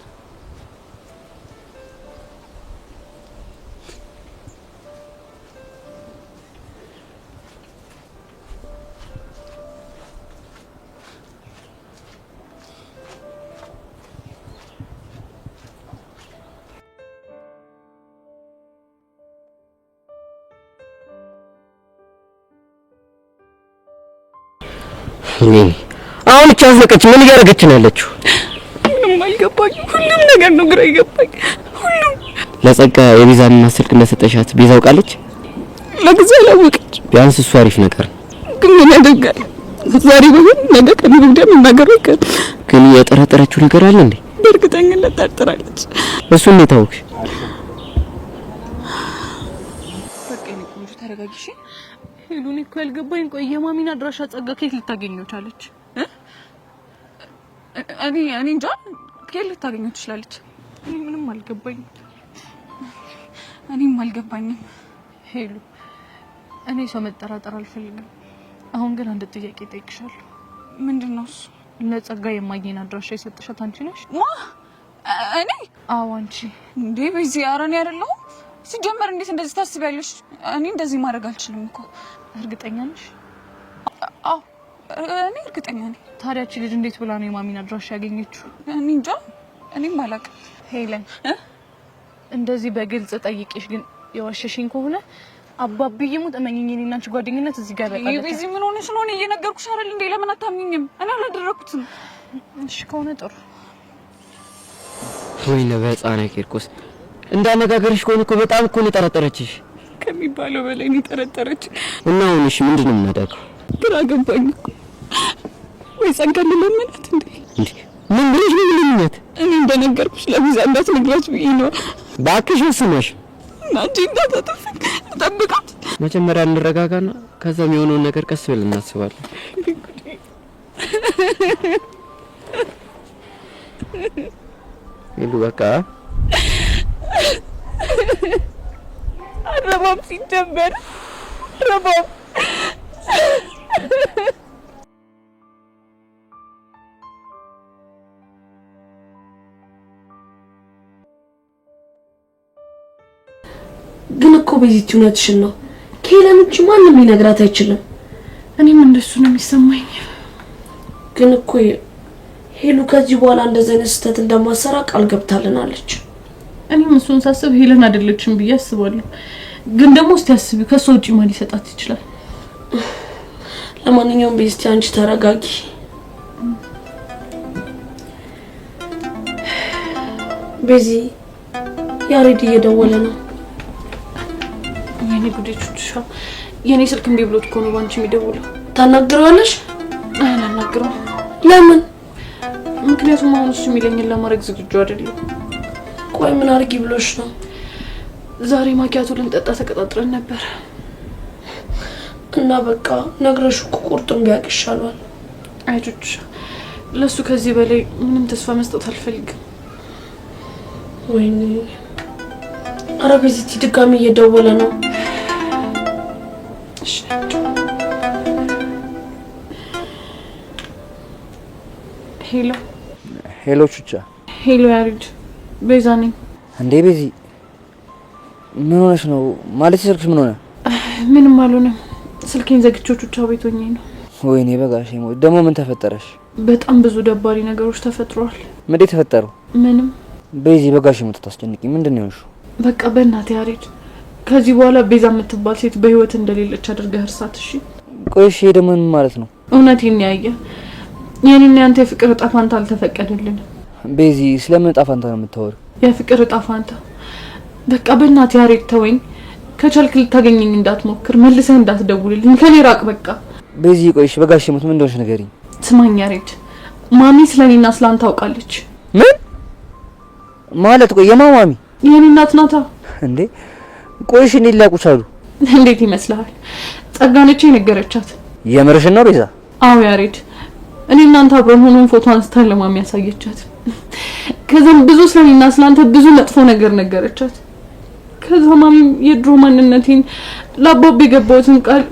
አሁን እቺ አዝለቀች ምን እያደረገች ነው ያለችው? ምንም አልገባኝ። ሁሉም ነገር ነው ግራ ይገባኝ። ሁሉም ለጸጋ የቤዛን ስልክ እንደሰጠሻት ቤዛ አውቃለች? ለጊዜው አላወቀች። ቢያንስ እሱ አሪፍ ነገር ግን ምን ያደርጋል? ዛሬ በሆነ ነገ ከነገ ወዲያ መናገር አይቀር። ግን የጠረጠረችው ነገር አለ እንዴ? በእርግጠኝነት ጠርጥራለች። እሱ እንዴት አወቅሽ? በቃ እኔ ቆንጆ ተረጋጊሽ። ሄሉን እኮ ያልገባኝ ቆይ የማሚን አድራሻ ጸጋ ከየት ልታገኘው ቻለች? እኔ እንጃ ከየት ልታገኘው ትችላለች? እኔ ምንም አልገባኝም። እኔም አልገባኝም። ሄሉ እኔ ሰው መጠራጠር አልፈልግም። አሁን ግን አንድ ጥያቄ ጠይቅሻለሁ። ምንድነው እሱ? ለጸጋ የማግኘን አድራሻ የሰጠሻት አንቺ ነሽ? እኔ? አዎ አንቺ። እንዴ በዚህ አረኔ አይደለሁም። ሲጀመር እንዴት እንደዚህ ታስቢያለሽ? እኔ እንደዚህ ማድረግ አልችልም እኮ። እርግጠኛ ነሽ? አዎ እኔ እርግጠኛ ነኝ። ታዲያ እቺ ልጅ እንዴት ብላ ነው የማሚን አድራሻ ያገኘችው? እኔ እንጃ። እኔም አላውቅም። ሄለን እንደዚህ በግልጽ ጠይቄሽ ግን የዋሸሽኝ ከሆነ አባብዬ ሙት እመኚኝ፣ እኔና አንቺ ጓደኝነት እዚህ ጋር በቃ። በዚህ ምን ሆነሽ ነው? እኔ እየነገርኩሽ አይደል እንዴ? ለምን አታምኚኝም? እኔ አላደረኩትም። እሺ ከሆነ ጥሩ። ወይኔ በህፃና ቂርቆስ እንዳነጋገርሽ ከሆነ እኮ በጣም እኮ ነው የጠረጠረችሽ። ከሚባለው በላይ ነው የጠረጠረች። እና አሁን እሺ ምንድን ነው የምናደርገው? ግራ ገባኝ እኮ። ወይ ጸጋ ልለምናት እንዴ? ምን ብለሽ ነው የምለምናት? እኔ እንደነገርኩሽ ለቤዛ እንዳትነግራት ብዬ ነው። እባክሽ ወስነሽ አንቺ እንዳታጠፊኝ ልጠብቃት። መጀመሪያ እንረጋጋና ከዛ የሚሆነውን ነገር ቀስ ብለን እናስባለን። ይሉ በቃ ረባብ ሲጀመር ረባብ ግን እኮ ቤዚቲ እውነትሽን ነው። ከሄለን ውጪ ማንም ሊነግራት አይችልም። እኔም እንደሱ ነው የሚሰማኝ። ግን እኮ ሄሉ ከዚህ በኋላ እንደዚህ አይነት ስህተት እንደማሰራ ቃል ገብታልናለች። እኔም እሱን ሳስብ ሄለን አይደለችም ብዬ አስባለሁ። ግን ደግሞ እስቲ አስቢው ከሷ ውጪ ማን ሊሰጣት ይችላል? ለማንኛውም ቤዚቲ አንቺ ተረጋጊ። በዚህ ያሬድ እየደወለ ነው። የኔ ጉዴቹሻ የኔ ስልክ እምቢ ብሎት እኮ ነው ባንቺ የሚደውለው። ታናግረዋለሽ? አላናግረውም። ለምን? ምክንያቱም አሁን እሱ የሚለኝን ለማድረግ ዝግጁ አይደለም። ቆይ ምን አድርጊ ብሎሽ ነው? ዛሬ ማኪያቱ ልንጠጣ ተቀጣጥረን ነበር እና በቃ ነግረሽ እኮ ቁርጡን ቢያውቅ ይሻላል። አይጆች ለሱ ከዚህ በላይ ምንም ተስፋ መስጠት አልፈልግም። ወይኔ ኧረ በዚህ ድጋሚ እየደወለ ነው። እሺ ሄሎ ሄሎ ቹቻ። ሄሎ ያሬድ፣ ቤዛ ነኝ። እንዴ ቤዚ ምን ሆነሽ ነው? ማለት ስልክሽ ምን ሆነ? ምንም አልሆነም። ስልኬን ዘግቼው ቹቻ ቤት ሆኜ ነው። ወይኔ በጋሽ ሞት። ደግሞ ምን ተፈጠረሽ? በጣም ብዙ ደባሪ ነገሮች ተፈጥረዋል። ምን ተፈጠሩ? ምንም። ቤዚ በጋሽ ሞት ታስጨንቂ። ምንድነው ያልሽው? በቃ በእናትህ ያሬድ፣ ከዚህ በኋላ ቤዛ የምትባል ሴት በህይወት እንደሌለች አድርገህ እርሳት። እሺ ቆይ እሺ ደግሞ ምን ማለት ነው? እውነቴን ያየ የኔና ያንተ የፍቅር እጣ ፋንታ አልተፈቀደልንም። ቤዚ ስለምን እጣ ፋንታ ነው የምታወሪው? የፍቅር እጣ ፋንታ። በቃ በእናትህ ያሬድ ተወኝ። ከቻልክ ልታገኘኝ እንዳትሞክር፣ መልሰህ እንዳትደውልልኝ፣ ከኔ ራቅ በቃ። ቤዚ ቆይ እሺ በጋሽ ሞት ምን እንደሆነሽ ንገሪኝ። ስማኝ ያሬድ፣ ማሚ ስለኔና ስላንተ ታውቃለች። ምን ማለት? ቆይ የማማሚ የኔ እናት ናታ እንዴ? ቆይ እሺ እንዴት ሊያውቁ ቻሉ? እንዴት ይመስልሃል? ጸጋነች የነገረቻት። የምርሽን ነው ቤዛ? አዎ ያሬድ፣ እኔ እናንተ አብረን ሆነን ፎቶ አንስታን ለማሚ ያሳየቻት። ከዛም ብዙ ስለኔና ስላንተ ብዙ መጥፎ ነገር ነገረቻት። ከዛ ማሚም የድሮ ማንነቴን ለአባብ የገባሁትን ቃል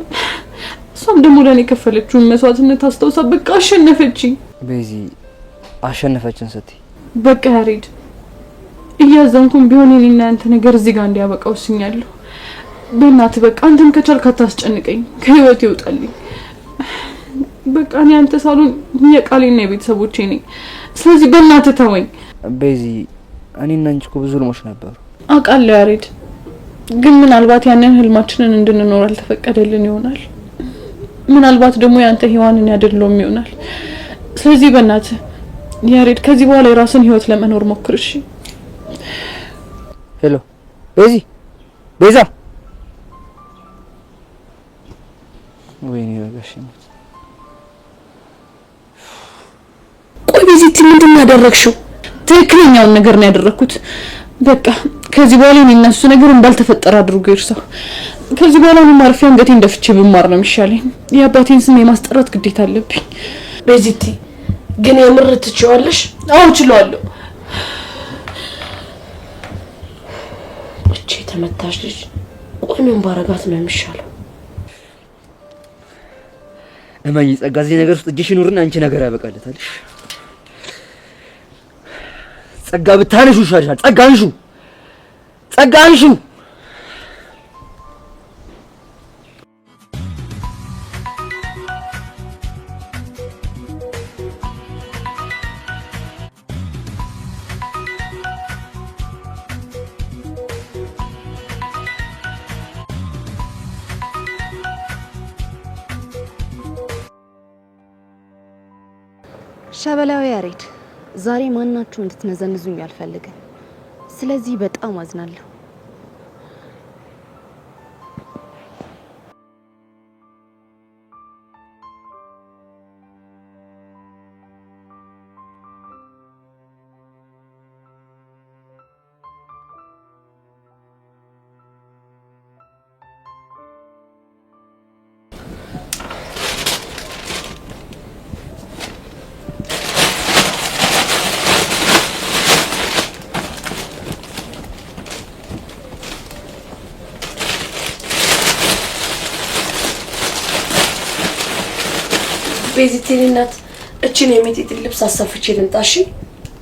እሷም ደግሞ ለኔ የከፈለችውን መስዋዕትነት አስታውሳ በቃ አሸነፈችኝ። ቤዚ አሸነፈችን ስትይ በቃ ያሬድ እያዘንኩም ቢሆን እኔና አንተ ነገር እዚህ ጋር እንዲያበቃ ወስኛለሁ። በእናትህ በቃ አንተም ከቻልክ አታስጨንቀኝ፣ ከህይወት ይውጣልኝ። በቃ እኔ አንተ ሳሉን የቃሌና የቤተሰቦቼ ነኝ። ስለዚህ በእናትህ ተወኝ። ቤዚ እኔና አንቺ እኮ ብዙ ህልሞች ነበሩ። አውቃለሁ ያሬድ፣ ግን ምናልባት ያንን ህልማችንን እንድንኖር አልተፈቀደልን ይሆናል። ምናልባት ደግሞ ያንተ ህይዋንን ያደልሎም ይሆናል። ስለዚህ በእናትህ ያሬድ ከዚህ በኋላ የራስን ህይወት ለመኖር ሞክር። እሺ? ሄሎ ቤዚ፣ ቤዛ። ወይኔ በጋሽ ሞት። ቆይ ቤዚቲ ምንድን ያደረግሽው? ትክክለኛውን ነገር ነው ያደረኩት። በቃ ከዚህ በኋላ እኔ እና እሱ ነገር እንዳልተፈጠረ አድርጎ ይርሳው። ከዚህ በኋላ ነው ማርፊያ አንገቴን ደፍቼ ብማር ነው የሚሻለኝ። የአባቴን ስም የማስጠራት ግዴታ አለብኝ። ቤዚቲ ግን የምር ትችዋለሽ? አዎ እችላለሁ። እቺ ተመታሽ ልጅ ቆይ ምን ባረጋት ነው የሚሻለው? እማዬ ጸጋ፣ እዚህ ነገር ውስጥ እጅሽ ይኑርና አንቺ ነገር ያበቃለታልሽ። ጸጋ ብታነሹ ይሻልሻል። ጸጋ አንሹ፣ ጸጋ አንሹ። ሸበላው ያሬድ፣ ዛሬ ማናችሁ እንድትነዘንዙኝ አልፈልግም። ስለዚህ በጣም አዝናለሁ። ቤዚቲ እናት እቺን የሚጤት ልብስ አሰፍቼ ልምጣሽ?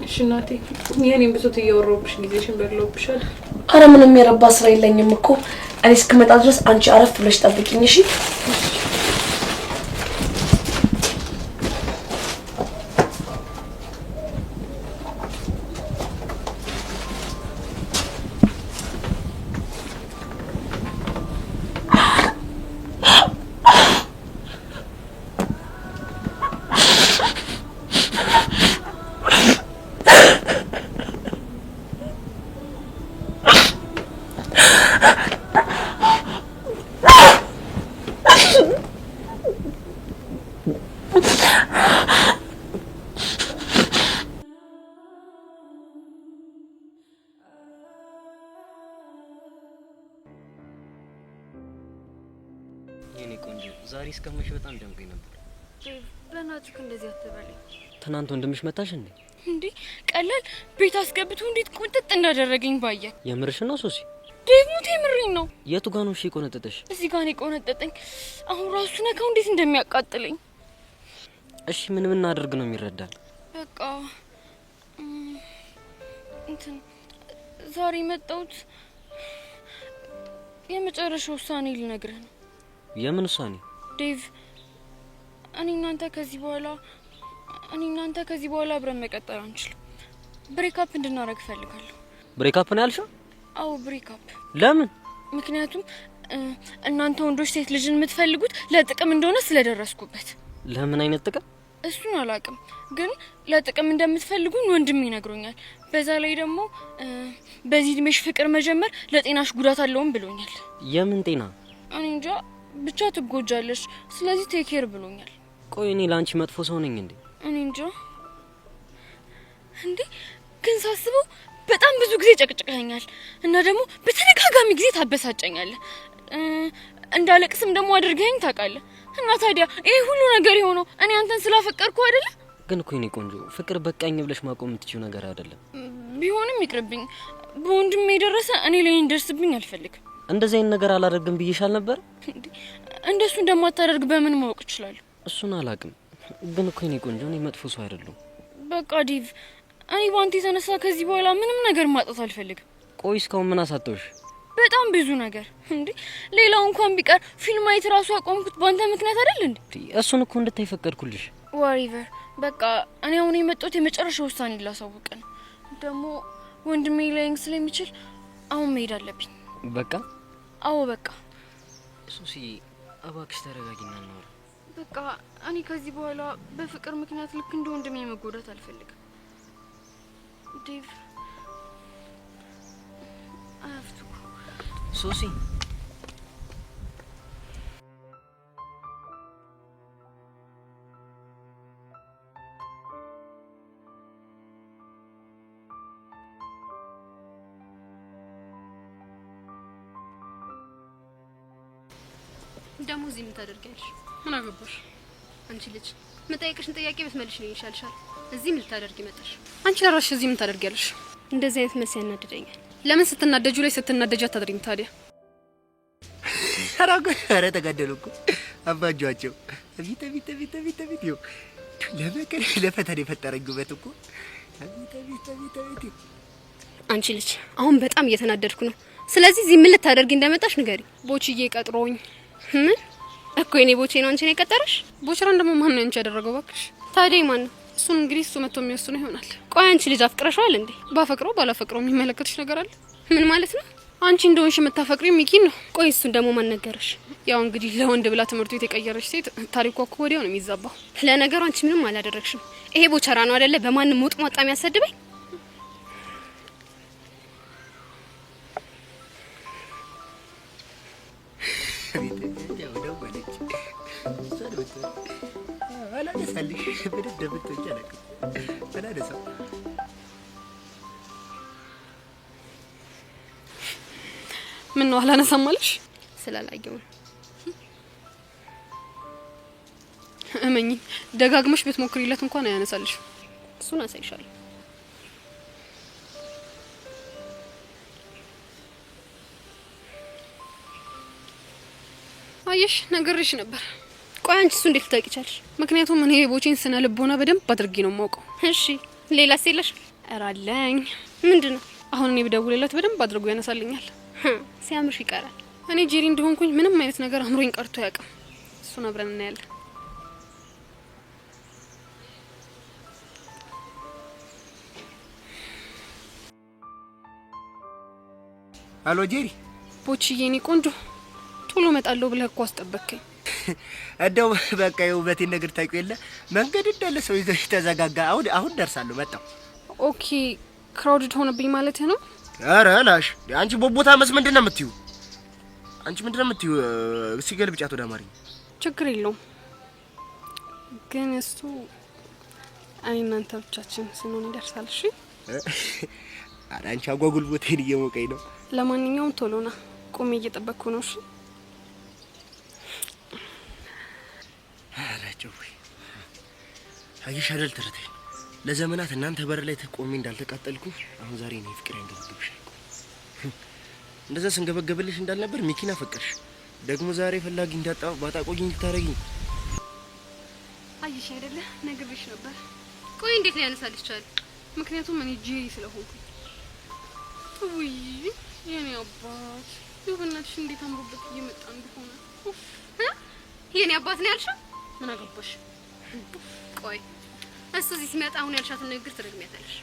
እሺ እናቴ። የኔን ብሶት እያወራሁብሽ ጊዜሽን በልሎብሻል። አረ ምንም የረባ ስራ የለኝም እኮ እኔ እስክመጣ ድረስ አንቺ አረፍ ብለሽ ጠብቂኝ። እሺ? ሲቀመሽ በጣም ደንቆኝ ነበር። በእናትህ እንደዚህ አትበለኝ። ትናንት ወንድምሽ መታሽ እንዴ? እንዴ ቀላል ቤት አስገብቶ እንዴት ቁጥጥ እንዳደረገኝ ባየ። የምርሽ ነው ሶሲ? ዴቭ የምሬን ነው። የቱ ጋር ነው እሺ የቆነጠጠሽ? እዚህ ጋር ነው የቆነጠጠኝ። አሁን ራሱ ነካው እንዴት እንደሚያቃጥለኝ። እሺ ምን እናደርግ ነው የሚረዳል? በቃ እንትን ዛሬ መጣሁት የመጨረሻ ውሳኔ ልነግርህ ነው። የምን ውሳኔ? ዴቭ እኔ እናንተ ከዚህ በኋላ አብረን መቀጠል አንችልም። ብሬክአፕ እንድናረግ እፈልጋለሁ። ብሬክአፕ ነው ያልሽው? አዎ ብሬክአፕ። ለምን? ምክንያቱም እናንተ ወንዶች ሴት ልጅን የምትፈልጉት ለጥቅም እንደሆነ ስለደረስኩበት። ለምን አይነት ጥቅም? እሱን አላውቅም፣ ግን ለጥቅም እንደምትፈልጉኝ ወንድሜ ይነግሮኛል። በዛ ላይ ደግሞ በዚህ እድሜሽ ፍቅር መጀመር ለጤናሽ ጉዳት አለውም ብሎኛል። የምን ጤና? እኔ እንጃ ብቻ ትጎጃለሽ፣ ስለዚህ ቴክ ኬር ብሎኛል። ቆይ እኔ ላንቺ መጥፎ ሰው ነኝ እንዴ? እኔ እንጃ እንዴ፣ ግን ሳስበው በጣም ብዙ ጊዜ ጨቅጭቀኛል እና ደግሞ በተደጋጋሚ ጊዜ ታበሳጨኛለህ። እንዳለቅስም ደግሞ አድርገኝ ታውቃለህ። እና ታዲያ ይሄ ሁሉ ነገር የሆነው እኔ አንተን ስላፈቀርኩ አይደለ? ግን እኮ እኔ ቆንጆ ፍቅር በቃኝ ብለሽ ማቆም የምትችይው ነገር አይደለም። ቢሆንም ይቅርብኝ። በወንድሜ የደረሰ እኔ ላይ እንደርስብኝ አልፈልግም። እንደዚህ አይነት ነገር አላደርግም ብዬሻል ነበር። እንደሱ እንደማታደርግ በምን ማወቅ እችላለሁ? እሱን አላውቅም። ግን እኮ እኔ ቆንጆ እኔ መጥፎ ሰው አይደለሁም። በቃ ዲቭ፣ እኔ ባንተ የተነሳ ከዚህ በኋላ ምንም ነገር ማጣት አልፈልግም። ቆይ እስካሁን ምን አሳጠውሽ? በጣም ብዙ ነገር እንዴ። ሌላው እንኳን ቢቀር ፊልም ማየት ራሱ ያቆምኩት ባንተ ምክንያት አይደል እንዴ? እሱን እኮ እንድታይ ፈቀድኩልሽ። ዋሪቨር በቃ እኔ አሁን የመጣሁት የመጨረሻ ውሳኔ ላሳውቅ ነው። ደግሞ ወንድሜ ላይንግ ስለሚችል አሁን መሄድ አለብኝ። በቃ አዎ በቃ። ሱሲ እባክሽ ተረጋጊና እናውራ። በቃ እኔ ከዚህ በኋላ በፍቅር ምክንያት ልክ እንደ ወንድሜ መጎዳት አልፈልግም። ዴቭ አፍቱ ሱሲ ደሞ እዚህ ምን ታደርጊያለሽ? ምን አገባሽ? አንቺ ልጅ መጠየቅሽን ጥያቄ ብትመልሽ ነው ይሻልሻል። እዚህ ምን ልታደርጊ መጣሽ? አንቺ ለራስሽ እዚህ ምን ታደርጊያለሽ? እንደዚህ አይነት መልስ ያናድደኛል። ለምን ስትናደጁ ላይ ስትናደጂ አታድሪም ታዲያ? ኧረ ተጋደሉ እኮ አባጇቸው። አቤት ይኸው ለመከረ ለፈተና የፈጠረኝ ውበት እኮ አቤት። አንቺ ልጅ አሁን በጣም እየተናደድኩ ነው። ስለዚህ እዚህ ምን ልታደርጊ እንደመጣሽ ንገሪ። ቦችዬ ቀጥሮኝ። ምን እኮ የኔ ቦቼ ነው አንቺ ነው የቀጠረሽ? ቦችራን ደግሞ ማን ነው አንቺ ያደረገው? ባክሽ ታዲያ ማን ነው? እሱን እንግዲህ እሱ መጥቶ የሚወስነው ይሆናል። ቆይ አንቺ ልጅ አፍቅረሽዋል እንዴ? ባፈቅረው ባላፈቅረው የሚመለከትሽ ነገር አለ? ምን ማለት ነው? አንቺ እንደሆንሽ የምታፈቅሪው ሚኪን ነው። ቆይ እሱን ደግሞ ማን ነገረሽ? ያው እንግዲህ ለወንድ ብላ ትምህርት ቤት የቀየረች ሴት ታሪኳ እኮ ወዲያው ነው የሚዛባው። ለነገሩ አንቺ ምንም አላደረግሽም። ይሄ ቦቸራ ነው አይደለ በማንም ሞጥ ሟጣ የሚያሰድበኝ? ምን ነው አላነሳም አለሽ? ስላላየው ነው። እመኚ ደጋግመሽ ብትሞክሪለት እንኳን አያነሳልሽ። እሱን አሳይሻለሁ። አየሽ ነገርሽ ነበር። ቆይ አንቺ እሱ እንዴት ልታውቂ ቻልሽ? ምክንያቱም እኔ የቦቼን ስነ ልቦና በደንብ አድርጌ ነው የማውቀው። እሺ ሌላስ የለሽ? ኧረ አለኝ። ምንድነው? አሁን እኔ ብደውልለት በደንብ አድርጎ ያነሳልኛል። ሲያምሽ ይቀራል። እኔ ጄሪ እንደሆንኩኝ ምንም አይነት ነገር አምሮኝ ቀርቶ አያውቅም። እሱን አብረን እናያለን። አሎ ጄሪ። ቦችዬ እኔ ቆንጆ ቶሎ እመጣለሁ ብለህ እኮ አስጠበቅከኝ። እንደው በቃ የውበቴን ነገር ታውቂው የለ መንገድ እንዳለ ሰው ይዘሽ ተዘጋጋ። አሁን ደርሳለሁ። መጣሁ። ኦኬ ክራውድድ ሆነብኝ ማለት ነው? ኧረ ላሽ አንቺ ቦቦታ መስ ምንድነው የምትይው? አንቺ ምንድነው የምትይው? ሲገልብጫት ወደ አማርኛ ችግር የለውም ግን እሱ እኔ እናንተ ብቻችን ስንሆን ይደርሳል። እሺ ኧረ አንቺ አጓጉል ቦቴን እየሞቀኝ ነው። ለማንኛውም ቶሎና ቁሜ እየጠበቅኩ ነው። እሺ ጨውይ አየሽ አይደል ትርቴ ለዘመናት እናንተ በር ላይ ተቆሜ እንዳልተቃጠልኩ አሁን ዛሬ ነው ፍቅር ያንገበግብሽ እንደዛ ስንገበገብልሽ እንዳልነበር ሚኪና ፈቀርሽ ደግሞ ዛሬ ፈላጊ እንዳጣው ባጣቆኝ ልታረጊኝ አየሽ አይደለ ነግሬሽ ነበር ቆይ እንዴት ነው ያነሳልሽ ቻል ምክንያቱም እኔ ጄሪ ስለሆንኩ ውይ የኔ አባት ይሁንልሽ እንዴት አምሮበት እየመጣ እንደሆነ የኔ አባት ነው ያልሽው ምን አገባሽ ቆይ እሱ እዚህ ሲመጣ አሁን ያልሻትን ንግግር ትደግሚያታለሽ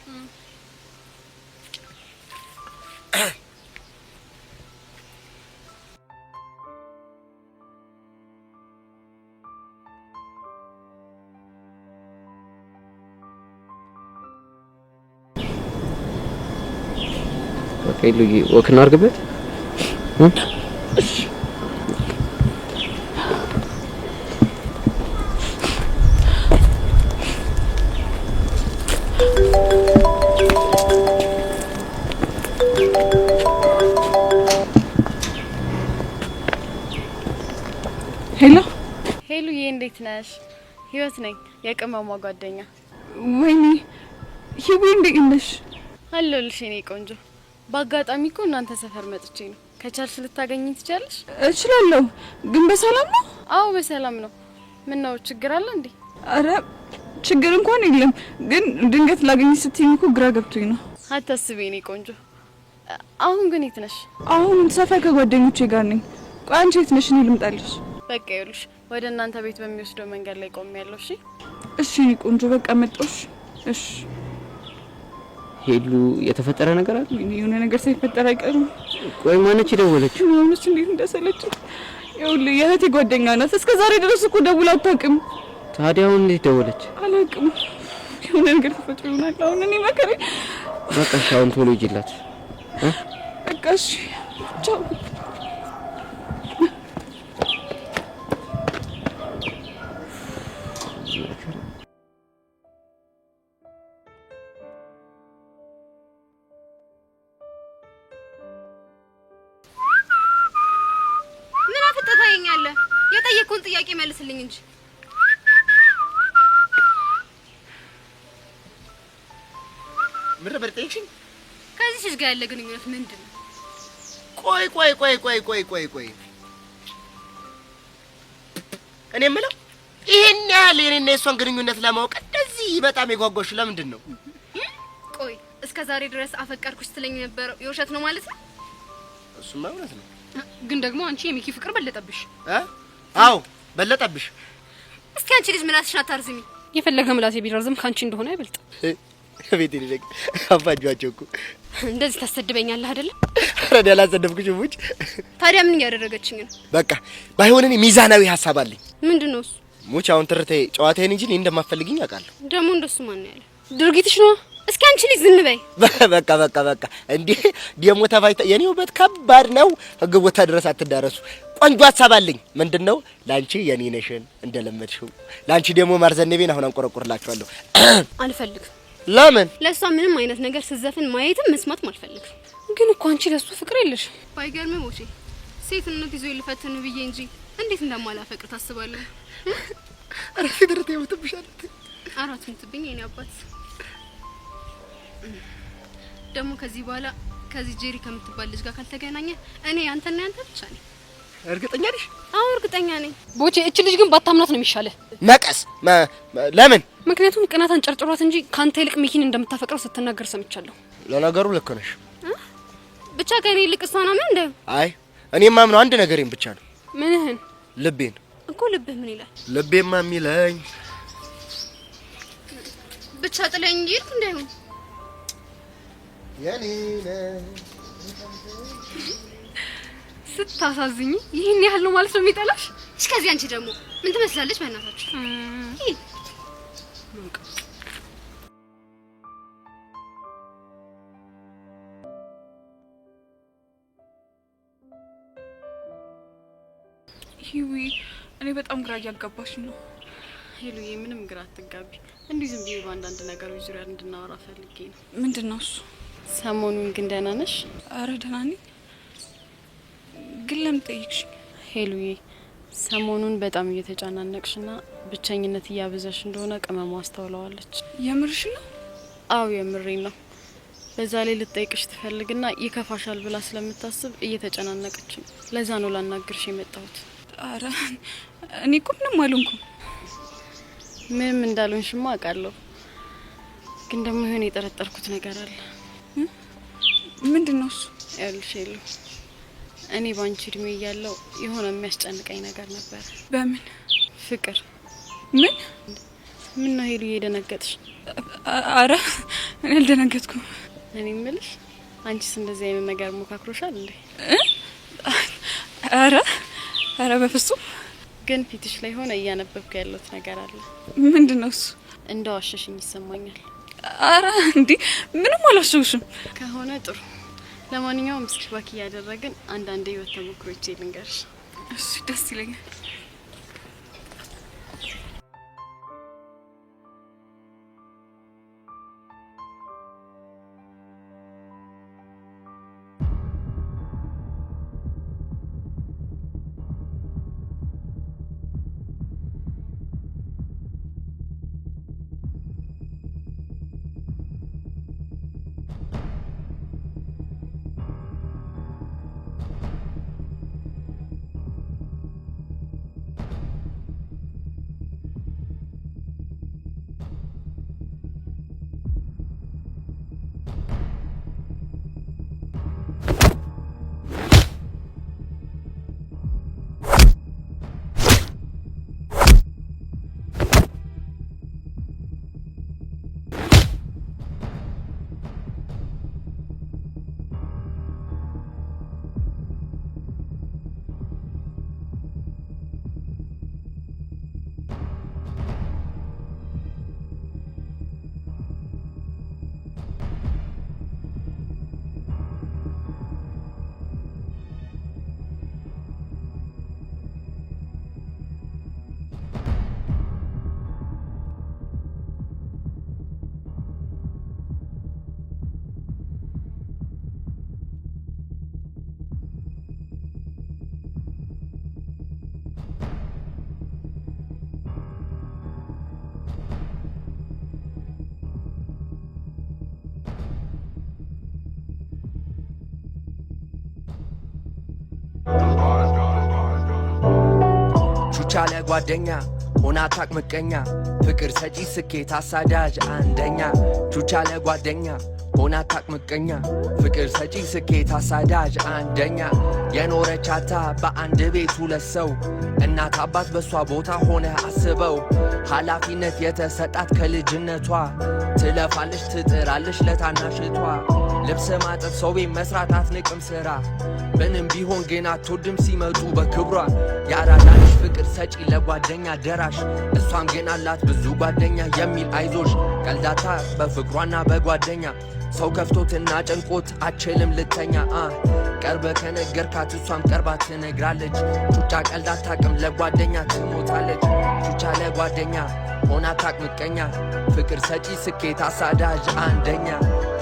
ኦኬ ሉጂ ወክና አርግበት ሄሉዬ እንዴት ነሽ? ህይወት ነኝ የቅመሟ ጓደኛ። ወይኔ ሂዊ እንዴት ነሽ? አለሁልሽ የኔ ቆንጆ። በአጋጣሚ እኮ እናንተ ሰፈር መጥቼ ነው። ከቻልሽ ልታገኚኝ ትችያለሽ? እችላለሁ። ግን በሰላም ነው? አዎ በሰላም ነው። ምን ነው ችግር አለ እንዴ? አረ ችግር እንኳን የለም። ግን ድንገት ላገኝ ስትይኝ እኮ ግራ ገብቶኝ ነው። አታስቢ የኔ ቆንጆ። አሁን ግን የት ነሽ? አሁን ሰፈር ከጓደኞቼ ጋር ነኝ። ቆይ አንቺ የት ነሽ? እኔ ልምጣልሽ። በቃ ይኸውልሽ ወደ እናንተ ቤት በሚወስደው መንገድ ላይ ቆሜያለሁ። እሺ እሺ ቆንጆ በቃ መጣሽ። እሺ ሄሉ የተፈጠረ ነገር አለ? የሆነ ነገር ሳይፈጠር አይቀርም። ቆይ ማነች ደወለችው? ምንስ እንዴት እንደሰለችኝ። ይኸውልህ የእህቴ ጓደኛ ናት። እስከ ዛሬ ድረስ እኮ ደውላ አታውቅም። ታዲያ አሁን እንዴት ደወለች? አላውቅም። የሆነ ነገር ተፈጥሮ ይሆናል። አሁን እኔ መከረ በቃ ሻውን ቶሎ ይጅላት። በቃ እሺ ቻው። የጠየቁን ጥያቄ መልስልኝ እንጂ ምን ነበር ጠይቅሽኝ? ከዚህ ልጅ ጋር ያለ ግንኙነት ምንድን ነው? ቆይ እኔ የምለው ይሄን ያህል የኔና የሷን ግንኙነት ለማወቅ እንደዚህ በጣም የጓጓሽ ለምንድን ነው? ቆይ እስከ ዛሬ ድረስ አፈቀርኩሽ ስትለኝ የነበረው የውሸት ነው ማለት ነው? እሱማ እውነት ነው። ግን ደግሞ አንቺ የሚኪ ፍቅር በለጠብሽ። አዎ በለጠብሽ። እስኪ አንቺ ልጅ ምላስሽን አታርዝሚ። የፈለገ ምላሴ ቢረዝም ካንቺ እንደሆነ አይበልጥ። ቤት ይልቅ አፋጇቸው እኮ እንደዚህ ታሰድበኛለህ አይደል? አረ ያላሰደብኩሽ ሙጭ። ታዲያ ምን ያደረገችኝ ነው? በቃ ባይሆን እኔ ሚዛናዊ ሐሳብ አለኝ። ምንድነው እሱ? ሙጭ አሁን ትርቴ ጨዋታዬን እንጂ እኔ እንደማፈልግኝ አውቃለሁ። ደግሞ እንደሱ ማን ያለ? ድርጊትሽ ነው። እስኪ አንቺ ልጅ ዝም በይ። በቃ እንዴ ደሞ ተፋይታ የኔ ውበት ከባድ ነው። ህግ ቦታ ድረስ አትዳረሱ። ቆንጆ ሐሳብ አለኝ። ምንድነው? ላንቺ የኔ ነሽን እንደለመድሽው ላንቺ ደሞ ማርዘነቤን አሁን አንቆረቆርላችኋለሁ። አልፈልግም። ለምን? ለሷ ምንም አይነት ነገር ስዘፍን ማየትም መስማትም አልፈልግም። ግን እኮ አንቺ ለሱ ፍቅር የለሽ። ባይገርም ሞቼ ሴትነት ይዞ ይልፈትን ብዬ እንጂ እንዴት እንደማላፈቅር ታስባለህ? አረፍ ድርት ይወጥብሻል። አራት ምትብኝ የኔ አባት። ደግሞ ከዚህ በኋላ ከዚህ ጄሪ ከምትባል ልጅ ጋር ካልተገናኘ እኔ ያንተና ያንተ ብቻ ነኝ። እርግጠኛ ነሽ? አዎ እርግጠኛ ነኝ። ቦቼ እቺ ልጅ ግን ባታምናት ነው የሚሻለው። ነቀስ ለምን? ምክንያቱም ቅናት አንጨርጭሯት እንጂ ካንተ ይልቅ ሚኪን እንደምታፈቅረው ስትናገር ሰምቻለሁ። ለነገሩ ልክ ነሽ። ብቻ ከኔ ይልቅ እሷ ነው ምን እንደ አይ እኔማ ማምነው አንድ ነገሬን ብቻ ነው። ምንህን? ልቤን እኮ ልብህ ምን ይላል? ልቤማ የሚለኝ ብቻ ጥለኝ ይልክ እንዳይሆን የኔ ስታሳዝኝ ይሄን ያህል ነው ማለት ነው የሚጠላሽ? እስከዚህ አንቺ ደግሞ ምን ትመስላለች በእናታችሁ? ሂዊ እኔ በጣም ግራ እያጋባሽ ነው። ሄሉዬ ምንም ግራ አትጋቢ። እንዲህ ዝም ብዬ በአንዳንድ ነገሮች ዙሪያ እንድናወራ ፈልጌ ነው። ምንድነው እሱ? ሰሞኑን ግን ደህና ነሽ? አረ ደህና ነኝ። ግን ለምን ጠይቅሽ? ሄሉዬ ሰሞኑን በጣም እየተጫናነቅሽና ብቸኝነት እያበዛሽ እንደሆነ ቅመሙ አስተውለዋለች። የምርሽ ነው? አው የምሬን ነው። በዛ ላይ ልጠይቅሽ ትፈልግና ይከፋሻል ብላ ስለምታስብ እየተጨናነቀች ነው። ለዛ ነው ላናግርሽ የመጣሁት። አረ እኔ እኮ ምንም አልሆንኩም። ምንም እንዳልሆንሽማ አውቃለሁ። ግን ደግሞ የሆነ የጠረጠርኩት ነገር አለ። ምንድነው እሱ? ያልሽ የለው እኔ ባንቺ እድሜ እያለሁ የሆነ የሚያስጨንቀኝ ነገር ነበር። በምን? ፍቅር። ምን ነው ሄሉ እየደነገጥሽ? አረ እኔ አልደነገጥኩም። እኔ እምልሽ አንቺስ እንደዚህ አይነት ነገር ሞካክሮሻል እንዴ? አረ በፍጹም። ግን ፊትሽ ላይ ሆነ እያነበብኩ ያለሁት ነገር አለ። ምንድነው እሱ? እንደዋሸሽኝ ይሰማኛል። አረ እንዴ ምንም አላሸውሽም። ከሆነ ጥሩ። ለማንኛውም እስኪ ባክ እያደረግን አንዳንድ ህይወት ተሞክሮች ልንገርሽ። እሺ ደስ ይለኛል። ቻለ ጓደኛ ሆና ታቅ ምቀኛ ፍቅር ሰጪ ስኬት አሳዳጅ አንደኛ ቹቻለ ጓደኛ ሆና ታቅ ምቀኛ ፍቅር ሰጪ ስኬት አሳዳጅ አንደኛ የኖረች አታ በአንድ ቤት ሁለት ሰው እናት አባት በሷ ቦታ ሆነ አስበው ኃላፊነት የተሰጣት ከልጅነቷ ትለፋለች ትጥራለች ለታናሽቷ ልብስ ማጠብ ሰው ቤት መስራት አትንቅም ስራ ምንም ቢሆን ግን አትወድም ሲመጡ በክብሯ ያራዳልሽ ፍቅር ሰጪ ለጓደኛ ደራሽ እሷም ግን አላት ብዙ ጓደኛ የሚል አይዞሽ ቀልዳታ በፍቅሯና በጓደኛ ሰው ከፍቶትና ጨንቆት አችልም ልተኛ ቀርበ ከነገርካት እሷም ቀርባ ትነግራለች ቹቻ ቀልድ አታቅም ለጓደኛ ትሞታለች ቹቻ ለጓደኛ ሆና ታቅ ምቀኛ ፍቅር ሰጪ ስኬት አሳዳጅ አንደኛ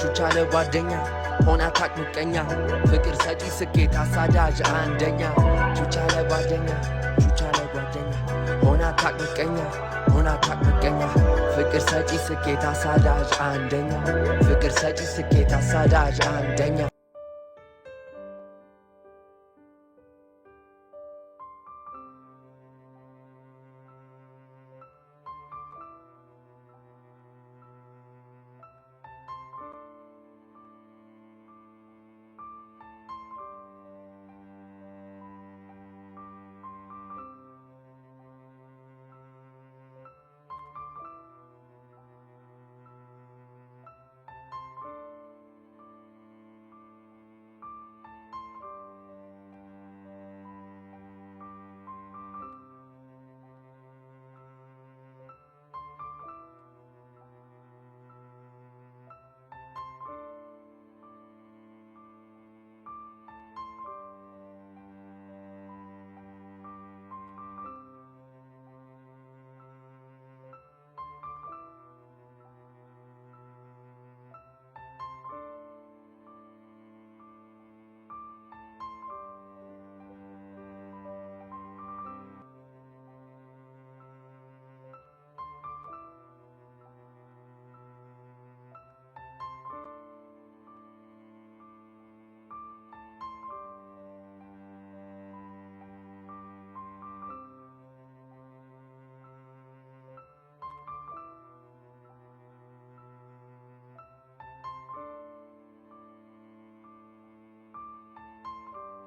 ቹቻ ለጓደኛ ሆና ታቅ ምቀኛ ፍቅር ሰጪ ስኬት አሳዳጅ አንደኛ ቹቻ ለጓደኛ ሆና ታቅ ምቀኛ ሆና ታቅ ምቀኛ ፍቅር ሰጪ ስኬት አሳዳጅ አንደኛ ፍቅር ሰጪ ስኬት አሳዳጅ አንደኛ